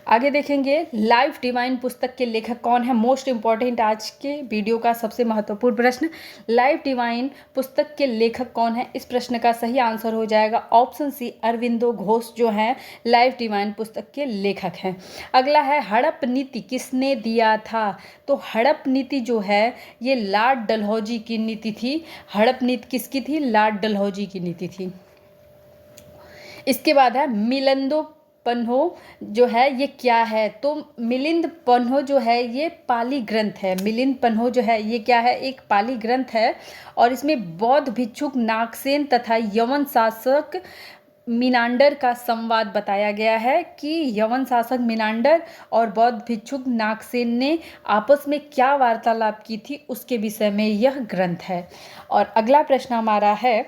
आगे देखेंगे, लाइफ डिवाइन पुस्तक के लेखक कौन है? मोस्ट इंपॉर्टेंट आज के वीडियो का सबसे महत्वपूर्ण प्रश्न, लाइफ डिवाइन पुस्तक के लेखक कौन है? इस प्रश्न का सही आंसर हो जाएगा ऑप्शन सी, अरविंदो घोष जो है लाइफ डिवाइन पुस्तक के लेखक हैं। अगला है, हड़प नीति किसने दिया था? तो हड़प नीति जो है ये लॉर्ड डलहौजी की नीति थी। हड़प नीति किसकी थी? लॉर्ड डलहौजी की नीति थी। इसके बाद है, पन्हो जो है ये क्या है? तो मिलिंद पन्हो जो है ये पाली ग्रंथ है। मिलिंद पन्हो जो है ये क्या है? एक पाली ग्रंथ है और इसमें बौद्ध भिक्षुक नागसेन तथा यवन शासक मिनांडर का संवाद बताया गया है कि यवन शासक मिनांडर और बौद्ध भिक्षुक नागसेन ने आपस में क्या वार्तालाप की थी उसके विषय में यह ग्रंथ है। और अगला प्रश्न हमारा है,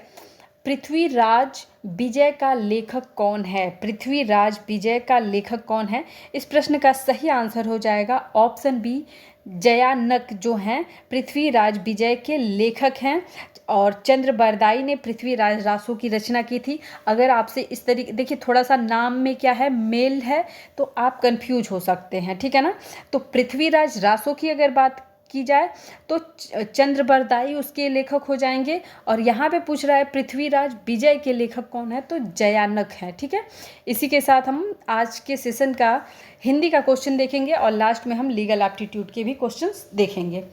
पृथ्वीराज विजय का लेखक कौन है? पृथ्वीराज विजय का लेखक कौन है? इस प्रश्न का सही आंसर हो जाएगा ऑप्शन बी, जयानक जो हैं पृथ्वीराज विजय के लेखक हैं। और चंद्रबरदाई ने पृथ्वीराज रासो की रचना की थी। अगर आपसे इस तरीके देखिए, थोड़ा सा नाम में क्या है, मेल है, तो आप कंफ्यूज हो सकते हैं, ठीक है ना। तो पृथ्वीराज रासो की अगर बात की जाए तो चंद्रबरदाई उसके लेखक हो जाएंगे। और यहाँ पे पूछ रहा है पृथ्वीराज विजय के लेखक कौन है, तो जयानक है, ठीक है। इसी के साथ हम आज के सेशन का हिंदी का क्वेश्चन देखेंगे और लास्ट में हम लीगल एप्टीट्यूड के भी क्वेश्चंस देखेंगे।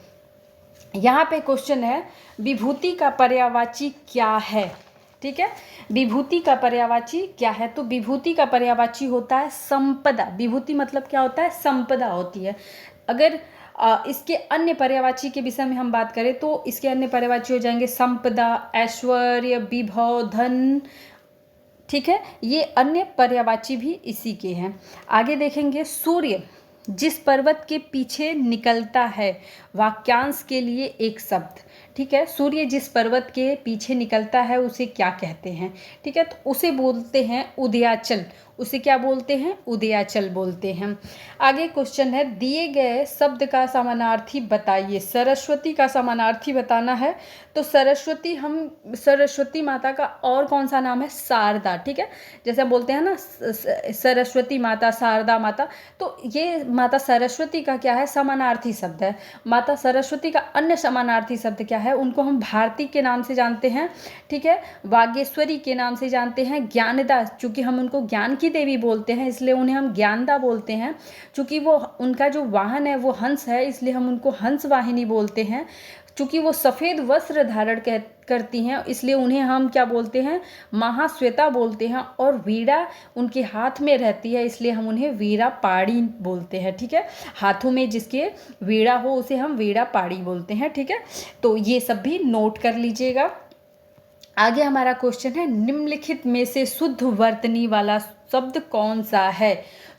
यहाँ पे क्वेश्चन है, विभूति का पर्यायवाची क्या है? ठीक है, विभूति का पर्यायवाची क्या है? तो विभूति का पर्यायवाची होता है संपदा। विभूति मतलब क्या होता है? संपदा होती है। अगर इसके अन्य पर्यायवाची के विषय में हम बात करें तो इसके अन्य पर्यायवाची हो जाएंगे संपदा, ऐश्वर्य, विभव, धन, ठीक है। ये अन्य पर्यायवाची भी इसी के हैं। आगे देखेंगे, सूर्य जिस पर्वत के पीछे निकलता है, वाक्यांश के लिए एक शब्द, ठीक है। सूर्य जिस पर्वत के पीछे निकलता है उसे क्या कहते हैं? ठीक है, तो उसे बोलते हैं उदयाचल। उसे क्या बोलते हैं? उदयाचल बोलते हैं। आगे क्वेश्चन है, दिए गए शब्द का समानार्थी बताइए। सरस्वती का समानार्थी बताना है तो सरस्वती, हम सरस्वती माता का और कौन सा नाम है? शारदा, ठीक है। जैसे बोलते हैं ना सरस्वती माता, शारदा माता, तो ये माता सरस्वती का क्या है? समानार्थी शब्द है। माता सरस्वती का अन्य समानार्थी शब्द क्या है? उनको हम भारती के नाम से जानते हैं, ठीक है। वागेश्वरी के नाम से जानते हैं। ज्ञानदा, चूँकि हम उनको ज्ञान की देवी बोलते हैं इसलिए उन्हें हम ज्ञानदा बोलते हैं। चूँकि वो उनका जो वाहन है वो हंस है इसलिए हम उनको हंस वाहिनी बोलते हैं। चूँकि वो सफ़ेद वस्त्र धारण करती हैं इसलिए उन्हें हम क्या बोलते हैं? महाश्वेता बोलते हैं। और वीणा उनके हाथ में रहती है इसलिए हम उन्हें वीणा पाड़ी बोलते हैं, ठीक है। हाथों में जिसके वीणा हो उसे हम वीणा पाड़ी बोलते हैं, ठीक है। तो ये सब भी नोट कर लीजिएगा। आगे हमारा क्वेश्चन है, निम्नलिखित में से शुद्ध वर्तनी वाला शब्द कौन सा है?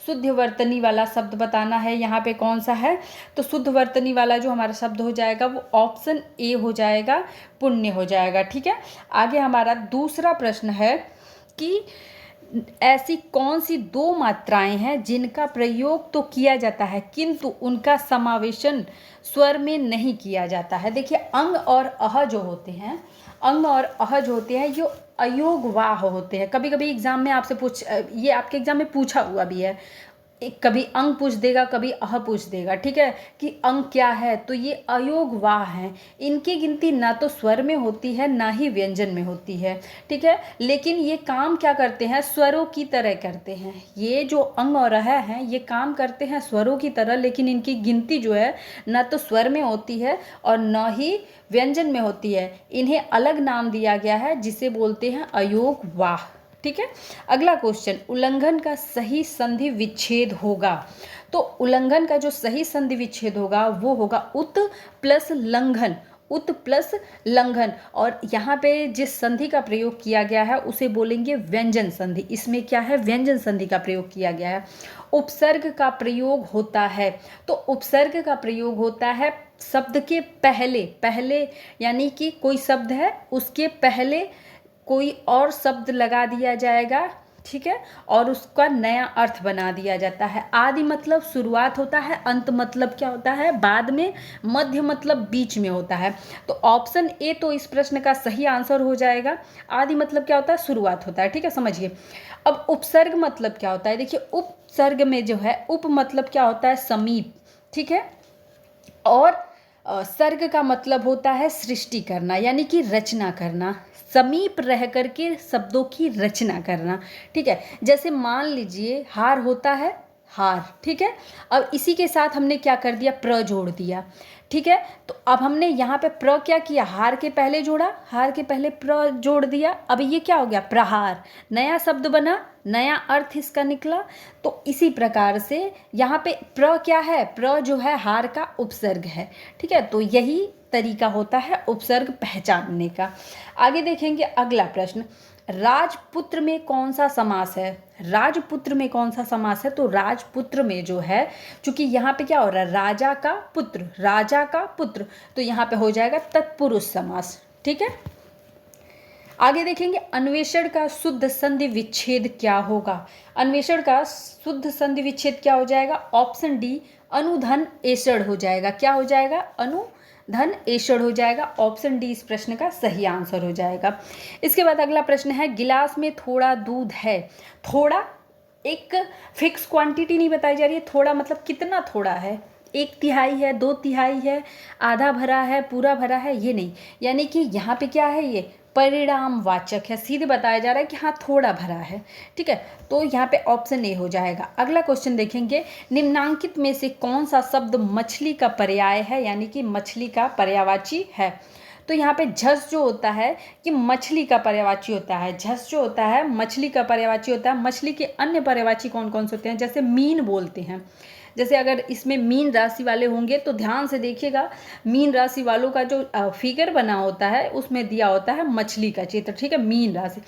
शुद्ध वर्तनी वाला शब्द बताना है। यहाँ पे कौन सा है? तो शुद्ध वर्तनी वाला जो हमारा शब्द हो जाएगा वो ऑप्शन ए हो जाएगा, पुण्य हो जाएगा, ठीक है। आगे हमारा दूसरा प्रश्न है कि ऐसी कौन सी दो मात्राएं हैं जिनका प्रयोग तो किया जाता है किंतु उनका समावेशन स्वर में नहीं किया जाता है? देखिए, अंग और अह जो होते हैं, अंग और अह जो होते हैं ये अयोग वाह होते हैं। कभी कभी एग्जाम में आपसे ये आपके एग्जाम में पूछा हुआ भी है, कभी अंग पूछ देगा, कभी अह पूछ देगा, ठीक है, कि अंग क्या है? तो ये अयोग वाह हैं। इनकी गिनती ना तो स्वर में होती है ना ही व्यंजन में होती है, ठीक है। लेकिन ये काम क्या करते हैं? स्वरों की तरह करते हैं। ये जो अंग और अह हैं ये काम करते हैं स्वरों की तरह, लेकिन इनकी गिनती जो है ना तो स्वर में होती है और न ही व्यंजन में होती है। इन्हें अलग नाम दिया गया है जिसे बोलते हैं अयोग वाह, ठीक है। अगला क्वेश्चन, उल्लंघन का सही संधि विच्छेद होगा। तो उल्लंघन का जो सही संधि विच्छेद होगा वो होगा उत प्लस लंघन, उत प्लस लंघन। और यहाँ पे जिस संधि का प्रयोग किया गया है उसे बोलेंगे व्यंजन संधि। इसमें क्या है? व्यंजन संधि का प्रयोग किया गया है। उपसर्ग का प्रयोग होता है, तो उपसर्ग का प्रयोग होता है शब्द के पहले यानी कि कोई शब्द है उसके पहले कोई और शब्द लगा दिया जाएगा, ठीक है, और उसका नया अर्थ बना दिया जाता है। आदि मतलब शुरुआत होता है, अंत मतलब क्या होता है? बाद में, मध्य मतलब बीच में होता है। तो ऑप्शन ए तो इस प्रश्न का सही आंसर हो जाएगा। आदि मतलब क्या होता है? शुरुआत होता है, ठीक है, समझिए। अब उपसर्ग मतलब क्या होता है? देखिए, उपसर्ग में जो है उप मतलब क्या होता है? समीप, ठीक है, और सर्ग का मतलब होता है सृष्टि करना यानी कि रचना करना, समीप रह करके शब्दों की रचना करना, ठीक है। जैसे मान लीजिए हार होता है, हार, ठीक है। अब इसी के साथ हमने क्या कर दिया, प्र जोड़ दिया, ठीक है। तो अब हमने यहाँ पे प्र क्या किया, हार के पहले जोड़ा, हार के पहले प्र जोड़ दिया। अब ये क्या हो गया, प्रहार, नया शब्द बना, नया अर्थ इसका निकला। तो इसी प्रकार से यहाँ पे प्र क्या है, प्र जो है हार का उपसर्ग है, ठीक है। तो यही तरीका होता है उपसर्ग पहचानने का। आगे देखेंगे अगला प्रश्न, राजपुत्र में कौन सा समास है। राजपुत्र में कौन सा समास है, तो राजपुत्र में जो है, चूंकि यहाँ पे क्या हो रहा है, राजा का पुत्र, राजा का पुत्र, तो यहाँ पे हो जाएगा तत्पुरुष समास, ठीक है। आगे देखेंगे अन्वेषण का शुद्ध संधि विच्छेद क्या होगा। अन्वेषण का शुद्ध संधि विच्छेद क्या हो जाएगा, ऑप्शन डी अनुधन एषण हो जाएगा। क्या हो जाएगा, अनुधन एषण हो जाएगा। ऑप्शन डी इस प्रश्न का सही आंसर हो जाएगा। इसके बाद अगला प्रश्न है, गिलास में थोड़ा दूध है। थोड़ा एक फिक्स क्वांटिटी नहीं बताई जा रही है, थोड़ा मतलब कितना थोड़ा है, 1/3 है, 2/3 है, आधा भरा है, पूरा भरा है, ये नहीं। यानी कि यहाँ पे क्या है, ये परिणाम वाचक है, सीधे बताया जा रहा है कि हाँ थोड़ा भरा है, ठीक है। तो यहाँ पे ऑप्शन ए हो जाएगा। अगला क्वेश्चन देखेंगे, निम्नांकित में से कौन सा शब्द मछली का पर्याय है, यानी कि मछली का पर्यायवाची है। तो यहाँ पे झस जो होता है कि मछली का पर्यायवाची होता है, झस जो होता है मछली का पर्यायवाची होता है। मछली के अन्य पर्यायवाची कौन कौन से होते हैं, जैसे मीन बोलते हैं। जैसे अगर इसमें मीन राशि वाले होंगे तो ध्यान से देखिएगा, मीन राशि वालों का जो फिगर बना होता है उसमें दिया होता है मछली का चित्र, ठीक है, मीन राशि।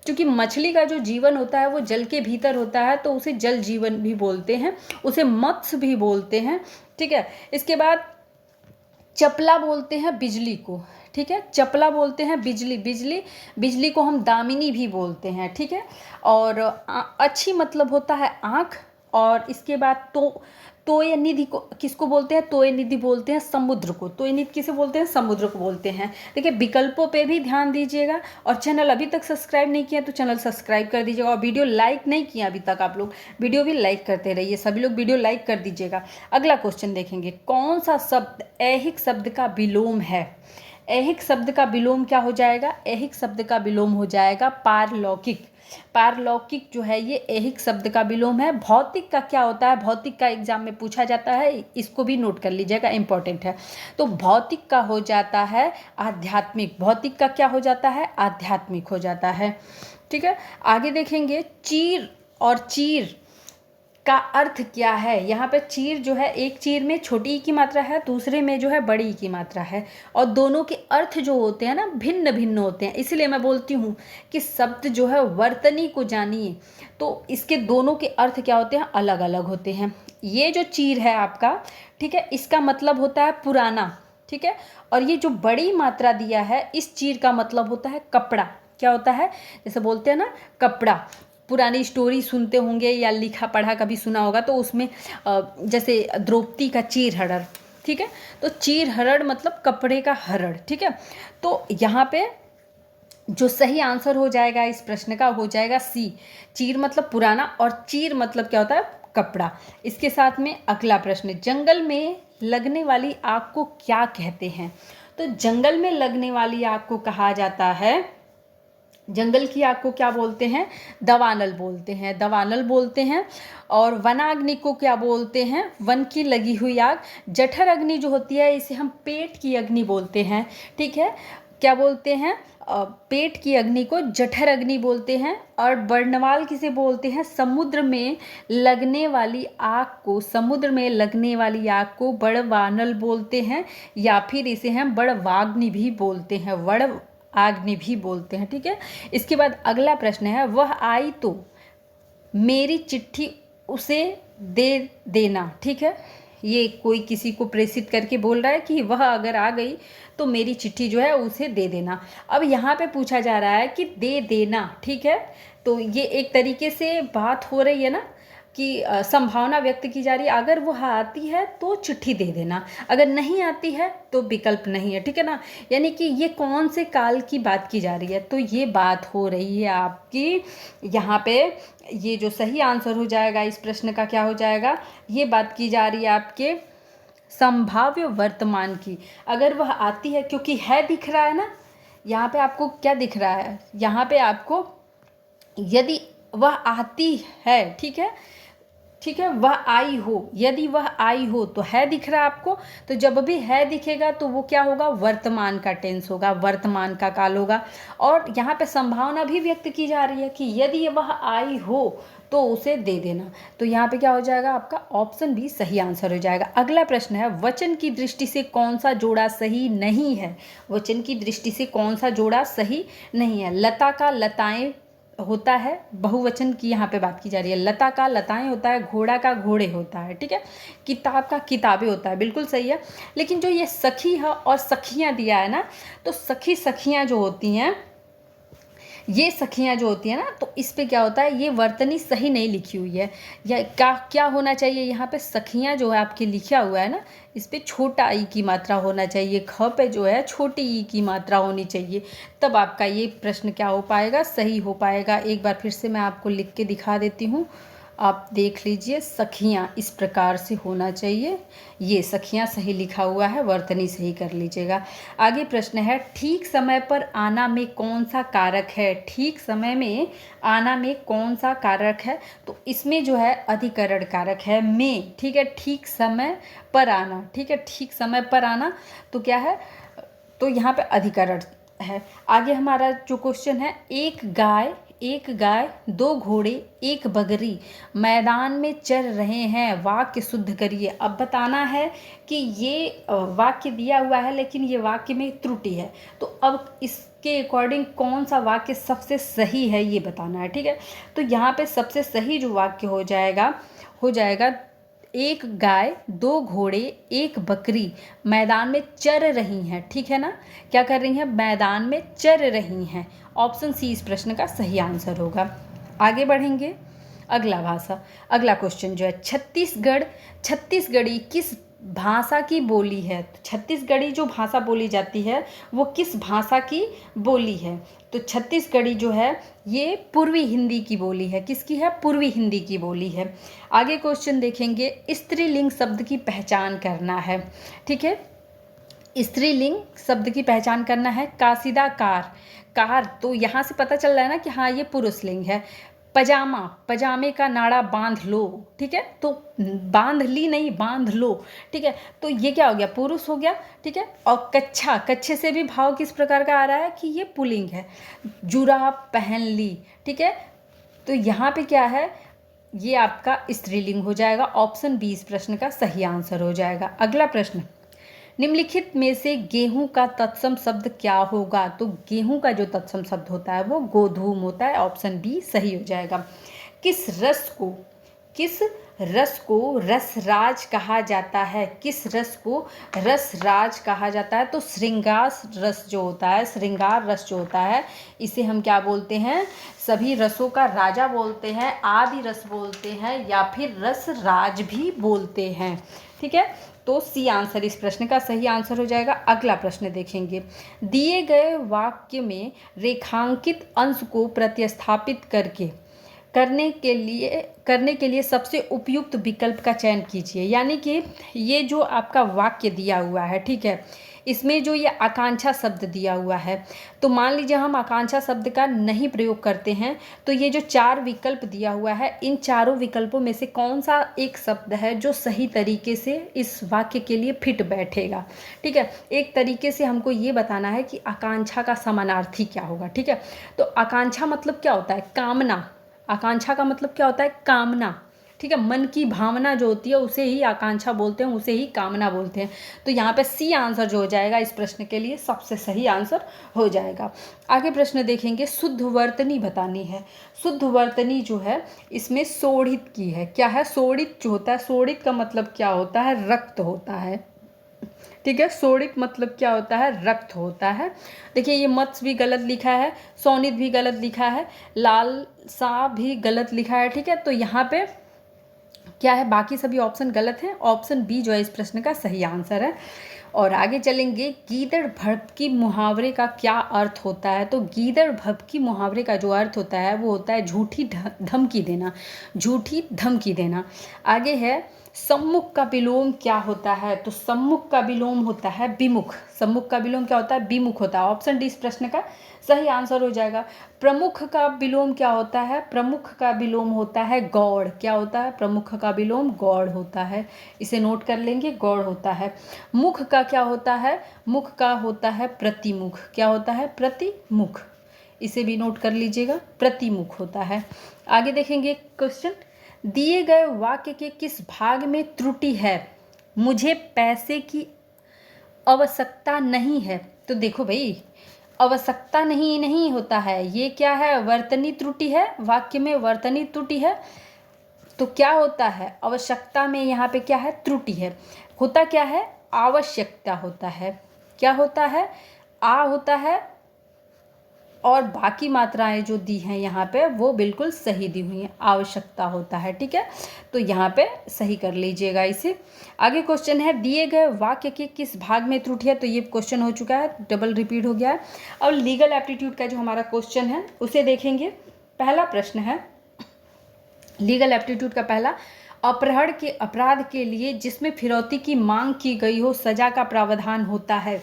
क्योंकि मछली का जो जीवन होता है वो जल के भीतर होता है, तो उसे जल जीवन भी बोलते हैं, उसे मत्स्य भी बोलते हैं, ठीक है। इसके बाद चपला बोलते हैं बिजली को, ठीक है, चपला बोलते हैं बिजली, बिजली को हम दामिनी भी बोलते हैं, ठीक है। और अच्छी मतलब होता है आँख। और इसके बाद तोय निधि को किसको बोलते हैं, तोय निधि बोलते हैं समुद्र को। तोय निधि किसे बोलते हैं, समुद्र को बोलते हैं। देखिए विकल्पों पे भी ध्यान दीजिएगा, और चैनल अभी तक सब्सक्राइब नहीं किया तो चैनल सब्सक्राइब कर दीजिएगा, और वीडियो लाइक नहीं किया अभी तक आप लोग, वीडियो भी लाइक करते रहिए, सभी लोग वीडियो लाइक कर दीजिएगा। अगला क्वेश्चन देखेंगे, कौन सा शब्द ऐहिक शब्द का विलोम है। ऐहिक शब्द का विलोम क्या हो जाएगा, ऐहिक शब्द का विलोम हो जाएगा पारलौकिक। पारलौकिक जो है ये ऐहिक शब्द का विलोम है। भौतिक का क्या होता है, भौतिक का एग्जाम में पूछा जाता है, इसको भी नोट कर लीजिएगा, इंपॉर्टेंट है। तो भौतिक का हो जाता है आध्यात्मिक, भौतिक का क्या हो जाता है, आध्यात्मिक हो जाता है, ठीक है। आगे देखेंगे, चीर और चीर का अर्थ क्या है। यहाँ पे चीर जो है, एक चीर में छोटी ई की मात्रा है, दूसरे में जो है बड़ी ई की मात्रा है, और दोनों के अर्थ जो होते हैं ना भिन्न भिन्न होते हैं। इसलिए मैं बोलती हूँ कि शब्द जो है वर्तनी को जानिए, तो इसके दोनों के अर्थ क्या होते हैं, अलग अलग होते हैं। ये जो चीर है आपका, ठीक है, इसका मतलब होता है पुराना, ठीक है। और ये जो बड़ी मात्रा दिया है, इस चीर का मतलब होता है कपड़ा। क्या होता है, जैसे बोलते हैं ना कपड़ा, पुरानी स्टोरी सुनते होंगे या लिखा पढ़ा कभी सुना होगा, तो उसमें जैसे द्रौपदी का चीर हरण, ठीक है, तो चीर हरण मतलब कपड़े का हरण, ठीक है। तो यहाँ पे जो सही आंसर हो जाएगा इस प्रश्न का हो जाएगा सी, चीर मतलब पुराना और चीर मतलब क्या होता है, कपड़ा। इसके साथ में अगला प्रश्न, जंगल में लगने वाली आग को क्या कहते हैं। तो जंगल में लगने वाली आग को कहा जाता है, जंगल की आग को क्या बोलते हैं, दवानल बोलते हैं, दवानल बोलते हैं। और वनाग्नि को क्या बोलते हैं, वन की लगी हुई आग। जठर अग्नि जो होती है इसे हम पेट की अग्नि बोलते हैं, ठीक है। क्या बोलते हैं, पेट की अग्नि को जठर अग्नि बोलते हैं। और बर्णवाल किसे बोलते हैं, समुद्र में लगने वाली आग को, समुद्र में लगने वाली आग को बड़वानल बोलते हैं, या फिर इसे हम बड़वाग्नि भी बोलते हैं, वड़ आग्नि भी बोलते हैं, ठीक है। इसके बाद अगला प्रश्न है, वह आई तो मेरी चिट्ठी उसे दे देना, ठीक है। ये कोई किसी को प्रेषित करके बोल रहा है कि वह अगर आ गई तो मेरी चिट्ठी जो है उसे दे देना। अब यहाँ पे पूछा जा रहा है कि दे देना, ठीक है। तो ये एक तरीके से बात हो रही है ना कि संभावना व्यक्त की जा रही है, अगर वो आती है तो चिट्ठी दे देना, अगर नहीं आती है तो विकल्प नहीं है, ठीक है ना। यानी कि ये कौन से काल की बात की जा रही है, तो ये बात हो रही है आपकी यहाँ पे, ये जो सही आंसर हो जाएगा इस प्रश्न का क्या हो जाएगा, ये बात की जा रही है आपके संभाव्य वर्तमान की। अगर वह आती है, क्योंकि है दिख रहा है ना, यहाँ पे आपको क्या दिख रहा है, यहाँ पे आपको यदि वह आती है, ठीक है, ठीक है, वह आई हो, यदि वह आई हो तो है दिख रहा है आपको, तो जब भी है दिखेगा तो वो क्या होगा, वर्तमान का टेंस होगा, वर्तमान का काल होगा। और यहाँ पे संभावना भी व्यक्त की जा रही है कि यदि वह आई हो तो उसे दे देना। तो यहाँ पे क्या हो जाएगा, आपका ऑप्शन बी सही आंसर हो जाएगा। अगला प्रश्न है, वचन की दृष्टि से कौन सा जोड़ा सही नहीं है। वचन की दृष्टि से कौन सा जोड़ा सही नहीं है। लता का लताएं होता है, बहुवचन की यहाँ पे बात की जा रही है। लता का लताएं होता है, घोड़ा का घोड़े होता है, ठीक है। किताब का किताबें होता है, बिल्कुल सही है। लेकिन जो ये सखी है और सखियाँ दिया है ना, तो सखी सखियाँ जो होती हैं, ये सखियाँ जो होती हैं ना, तो इस पे क्या होता है, ये वर्तनी सही नहीं लिखी हुई है। या क्या होना चाहिए यहाँ पे, सखियाँ जो है आपके लिखा हुआ है ना, इस पे छोटा ई की मात्रा होना चाहिए, ख पे जो है छोटी ई की मात्रा होनी चाहिए, तब आपका ये प्रश्न क्या हो पाएगा, सही हो पाएगा। एक बार फिर से मैं आपको लिख के दिखा देती हूँ, आप देख लीजिए। सखियाँ इस प्रकार से होना चाहिए, ये सखियाँ सही लिखा हुआ है, वर्तनी सही कर लीजिएगा। आगे प्रश्न है, ठीक समय पर आना में कौन सा कारक है। ठीक समय में आना में कौन सा कारक है, तो इसमें जो है अधिकरण कारक है में, ठीक है। ठीक समय पर आना, ठीक है, ठीक समय पर आना तो क्या है, तो यहाँ पे अधिकरण है। आगे हमारा जो क्वेश्चन है, एक गाय दो घोड़े एक बकरी मैदान में चर रहे हैं, वाक्य शुद्ध करिए। अब बताना है कि ये वाक्य दिया हुआ है लेकिन ये वाक्य में त्रुटि है, तो अब इसके अकॉर्डिंग कौन सा वाक्य सबसे सही है ये बताना है, ठीक है। तो यहाँ पे सबसे सही जो वाक्य हो जाएगा एक गाय दो घोड़े एक बकरी मैदान में चर रही हैं, ठीक है ना। क्या कर रही हैं, मैदान में चर रही हैं। ऑप्शन सी इस प्रश्न का सही आंसर होगा। आगे बढ़ेंगे, अगला क्वेश्चन जो है, छत्तीसगढ़ी किस भाषा की बोली है। तो छत्तीसगढ़ी जो भाषा बोली जाती है वो किस भाषा की बोली है, तो छत्तीसगढ़ी जो है ये पूर्वी हिंदी की बोली है। किसकी है, पूर्वी हिंदी की बोली है। आगे क्वेश्चन देखेंगे, स्त्रीलिंग शब्द की पहचान करना है, ठीक है। स्त्रीलिंग शब्द की पहचान करना है, काशिदा कार, तो यहाँ से पता चल रहा है ना कि हाँ ये पुरुष लिंग है। पजामे का नाड़ा बांध लो, ठीक है, तो बांध ली नहीं, बांध लो, ठीक है, तो ये क्या हो गया, पुरुष हो गया, ठीक है। और कच्छे से भी भाव किस प्रकार का आ रहा है कि ये पुल्लिंग है। जुराब पहन ली, ठीक है, तो यहाँ पे क्या है, ये आपका स्त्रीलिंग हो जाएगा। ऑप्शन बी इस प्रश्न का सही आंसर हो जाएगा। अगला प्रश्न, निम्नलिखित में से गेहूं का तत्सम शब्द क्या होगा। तो गेहूं का जो तत्सम शब्द होता है वो गोधूम होता है। ऑप्शन बी सही हो जाएगा। किस रस को रसराज कहा जाता है। किस रस को रसराज कहा जाता है, तो श्रृंगार रस जो होता है इसे हम क्या बोलते हैं, सभी रसों का राजा बोलते हैं, आदि रस बोलते हैं, या फिर रसराज भी बोलते हैं, ठीक है। तो सी आंसर इस प्रश्न का सही आंसर हो जाएगा। अगला प्रश्न देखेंगे, दिए गए वाक्य में रेखांकित अंश को प्रतिस्थापित करने के लिए सबसे उपयुक्त विकल्प का चयन कीजिए। यानी कि ये जो आपका वाक्य दिया हुआ है, ठीक है, इसमें जो ये आकांक्षा शब्द दिया हुआ है, तो मान लीजिए हम आकांक्षा शब्द का नहीं प्रयोग करते हैं, तो ये जो 4 विकल्प दिया हुआ है, इन चारों विकल्पों में से कौन सा एक शब्द है जो सही तरीके से इस वाक्य के लिए फिट बैठेगा, ठीक है। एक तरीके से हमको ये बताना है कि आकांक्षा का समानार्थी क्या होगा, ठीक है। तो आकांक्षा मतलब क्या होता है, कामना। आकांक्षा का मतलब क्या होता है, कामना, ठीक है। मन की भावना जो होती है उसे ही आकांक्षा बोलते हैं, उसे ही कामना बोलते हैं। तो यहाँ पे सी आंसर जो हो जाएगा इस प्रश्न के लिए सबसे सही आंसर हो जाएगा। आगे प्रश्न देखेंगे, शुद्ध वर्तनी बतानी है। शुद्ध वर्तनी जो है इसमें सोड़ित की है। क्या है, सोड़ित जो होता है, सोड़ित का मतलब क्या होता है, रक्त होता है, ठीक है। सोड़ित मतलब क्या होता है, रक्त होता है। देखिए ये मत्स्य भी गलत लिखा है, सोनित भी गलत लिखा है, लाल सा भी गलत लिखा है, ठीक है। तो यहाँ पे क्या है, बाकी सभी ऑप्शन गलत हैं। ऑप्शन बी जो है इस प्रश्न का सही आंसर है। और आगे चलेंगे, गीदड़ भभकी मुहावरे का क्या अर्थ होता है। तो गीदड़ भभकी मुहावरे का जो अर्थ होता है वो होता है झूठी धमकी देना, झूठी धमकी देना। आगे है, सम्मुख का विलोम क्या होता है। तो सम्मुख का विलोम होता है विमुख। सम्मुख का विलोम क्या होता है, विमुख होता है। ऑप्शन डी इस प्रश्न का सही आंसर हो जाएगा। प्रमुख का विलोम क्या होता है? प्रमुख का विलोम होता है गौड़। क्या होता है? प्रमुख का विलोम गौड़ होता है। इसे नोट कर लेंगे, गौड़ होता है। मुख का क्या होता है? मुख का होता है प्रतिमुख। क्या होता है? प्रतिमुख। इसे भी नोट कर लीजिएगा, प्रतिमुख होता है। आगे देखेंगे क्वेश्चन, दिए गए वाक्य के किस भाग में त्रुटि है? मुझे पैसे की आवश्यकता नहीं है। तो देखो भाई, आवश्यकता नहीं नहीं होता है, ये क्या है? वर्तनी त्रुटि है। वाक्य में वर्तनी त्रुटि है। तो क्या होता है? आवश्यकता में यहाँ पे क्या है? त्रुटि है। होता क्या है? आवश्यकता होता है। क्या होता है? आ होता है और बाकी मात्राएं जो दी हैं यहाँ पे वो बिल्कुल सही दी हुई हैं। आवश्यकता होता है, ठीक है। तो यहाँ पे सही कर लीजिएगा इसे। आगे क्वेश्चन है, दिए गए वाक्य के किस भाग में त्रुटि है? तो ये क्वेश्चन हो चुका है, डबल रिपीट हो गया है। अब लीगल एप्टीट्यूड का जो हमारा क्वेश्चन है उसे देखेंगे। पहला प्रश्न है लीगल एप्टीट्यूड का पहला, अपहरण के अपराध के लिए जिसमें फिरौती की मांग की गई हो सजा का प्रावधान होता है।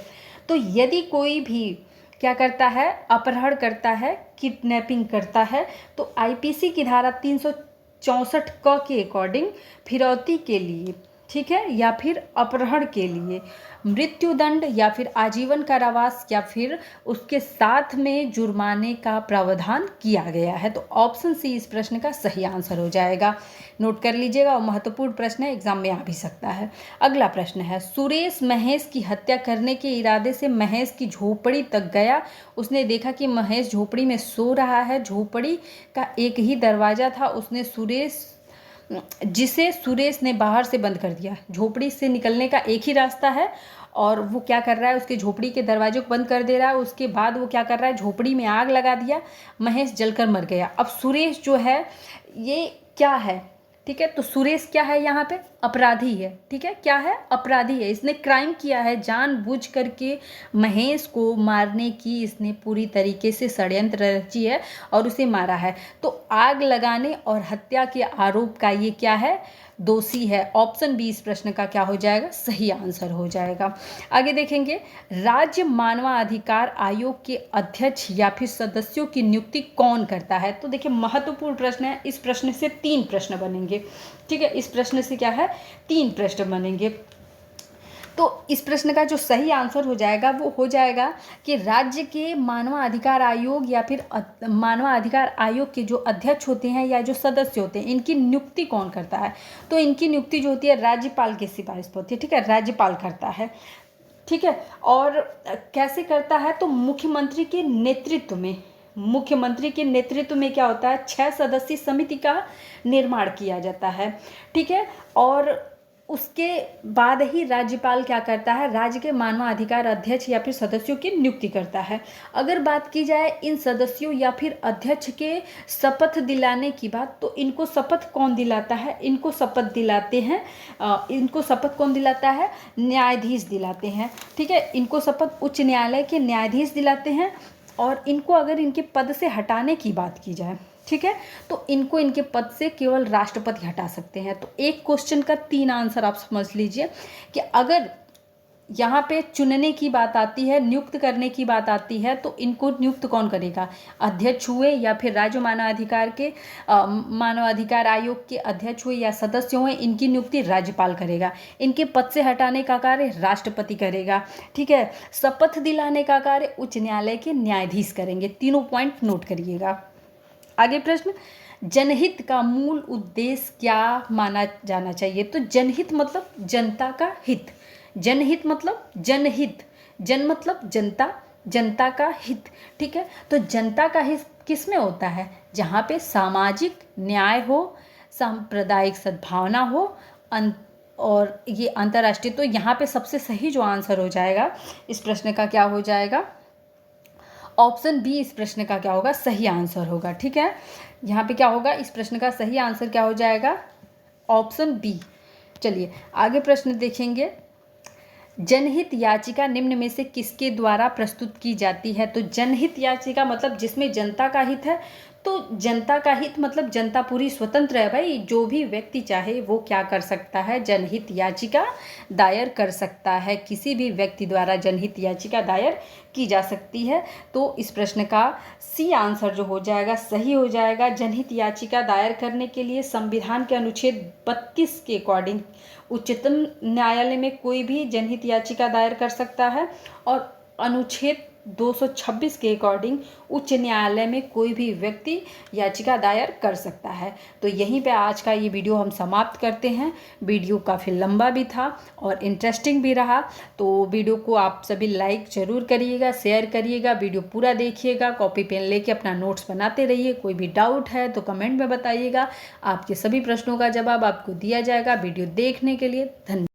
तो यदि कोई भी क्या करता है? अपहरण करता है, किडनैपिंग करता है, तो आईपीसी की धारा 364 क के अकॉर्डिंग फिरौती के लिए, ठीक है, या फिर अपहरण के लिए मृत्युदंड या फिर आजीवन कारावास या फिर उसके साथ में जुर्माने का प्रावधान किया गया है। तो ऑप्शन सी इस प्रश्न का सही आंसर हो जाएगा। नोट कर लीजिएगा, और महत्वपूर्ण प्रश्न है, एग्जाम में आ भी सकता है। अगला प्रश्न है, सुरेश महेश की हत्या करने के इरादे से महेश की झोपड़ी तक गया। उसने देखा कि महेश झोपड़ी में सो रहा है। झोपड़ी का एक ही दरवाजा था। जिसे सुरेश ने बाहर से बंद कर दिया। झोपड़ी से निकलने का एक ही रास्ता है और वो क्या कर रहा है? उसके झोपड़ी के दरवाजे को बंद कर दे रहा है। उसके बाद वो क्या कर रहा है? झोपड़ी में आग लगा दिया। महेश जलकर मर गया। अब सुरेश जो है ये क्या है? ठीक है, तो सुरेश क्या है? यहाँ पे अपराधी है। ठीक है, क्या है? अपराधी है। इसने क्राइम किया है, जानबूझ करके महेश को मारने की इसने पूरी तरीके से षड्यंत्र रची है और उसे मारा है। तो आग लगाने और हत्या के आरोप का ये क्या है? दोषी है। ऑप्शन बी इस प्रश्न का क्या हो जाएगा? सही आंसर हो जाएगा। आगे देखेंगे, राज्य मानवाधिकार आयोग के अध्यक्ष या फिर सदस्यों की नियुक्ति कौन करता है? तो देखिए, महत्वपूर्ण प्रश्न है। इस प्रश्न से 3 प्रश्न बनेंगे। ठीक है, इस प्रश्न से क्या है? 3 प्रश्न बनेंगे। तो इस प्रश्न का जो सही आंसर हो जाएगा वो हो जाएगा कि राज्य के मानवाधिकार आयोग या फिर मानवाधिकार आयोग के जो अध्यक्ष होते हैं या जो सदस्य होते हैं, इनकी नियुक्ति कौन करता है? तो इनकी नियुक्ति जो होती है राज्यपाल की सिफारिश पर होती है। ठीक है, राज्यपाल करता है। ठीक है, और कैसे करता है? तो मुख्यमंत्री के नेतृत्व में। मुख्यमंत्री के नेतृत्व में क्या होता है? 6 सदस्यीय समिति का निर्माण किया जाता है। ठीक है, और उसके बाद ही राज्यपाल क्या करता है? राज्य के मानवाधिकार अध्यक्ष या फिर सदस्यों की नियुक्ति करता है। अगर बात की जाए इन सदस्यों या फिर अध्यक्ष के शपथ दिलाने की बात, तो इनको शपथ कौन दिलाता है? इनको शपथ दिलाते हैं इनको शपथ कौन दिलाता है? न्यायाधीश दिलाते हैं। ठीक है, इनको शपथ उच्च न्यायालय के न्यायाधीश दिलाते हैं। और इनको अगर इनके पद से हटाने की बात की जाए, ठीक है, तो इनको इनके पद से केवल राष्ट्रपति हटा सकते हैं। तो एक क्वेश्चन का 3 आंसर आप समझ लीजिए कि अगर यहाँ पे चुनने की बात आती है, नियुक्त करने की बात आती है, तो इनको नियुक्त कौन करेगा? अध्यक्ष हुए या फिर राज्य मानवाधिकार आयोग के अध्यक्ष हुए या सदस्य हुए, इनकी नियुक्ति राज्यपाल करेगा। इनके पद से हटाने का कार्य राष्ट्रपति करेगा। ठीक है, शपथ दिलाने का कार्य उच्च न्यायालय के न्यायाधीश करेंगे। तीनों पॉइंट नोट करिएगा। आगे प्रश्न, जनहित का मूल उद्देश्य क्या माना जाना चाहिए? तो जनहित मतलब जनता का हित। जनहित मतलब जनहित, जन मतलब जनता, जनता का हित। ठीक है, तो जनता का हित किस में होता है? जहाँ पे सामाजिक न्याय हो, सांप्रदायिक सद्भावना हो और ये अंतर्राष्ट्रीय। तो यहाँ पे सबसे सही जो आंसर हो जाएगा इस प्रश्न का क्या हो जाएगा? ऑप्शन बी इस प्रश्न का क्या होगा? सही आंसर होगा। ठीक है, यहाँ पे क्या होगा? इस प्रश्न का सही आंसर क्या हो जाएगा? Option B. चलिए आगे प्रश्न देखेंगे, जनहित याचिका निम्न में से किसके द्वारा प्रस्तुत की जाती है? तो जनहित याचिका मतलब जिसमें जनता का हित है, तो तो जनता का हित मतलब जनता पूरी स्वतंत्र है भाई, जो भी व्यक्ति चाहे वो क्या कर सकता है, जनहित याचिका दायर कर सकता है। किसी भी व्यक्ति द्वारा जनहित याचिका दायर की जा सकती है। तो इस प्रश्न का सी आंसर जो हो जाएगा सही हो जाएगा। जनहित याचिका दायर करने के लिए संविधान के अनुच्छेद 32 के अकॉर्डिंग उच्चतम न्यायालय में कोई भी जनहित याचिका दायर कर सकता है और अनुच्छेद 226 के अकॉर्डिंग उच्च न्यायालय में कोई भी व्यक्ति याचिका दायर कर सकता है। तो यहीं पे आज का ये वीडियो हम समाप्त करते हैं। वीडियो काफ़ी लंबा भी था और इंटरेस्टिंग भी रहा, तो वीडियो को आप सभी लाइक ज़रूर करिएगा, शेयर करिएगा, वीडियो पूरा देखिएगा, कॉपी पेन लेके अपना नोट्स बनाते रहिए। कोई भी डाउट है तो कमेंट में बताइएगा, आपके सभी प्रश्नों का जवाब आपको दिया जाएगा। वीडियो देखने के लिए धन्यवाद।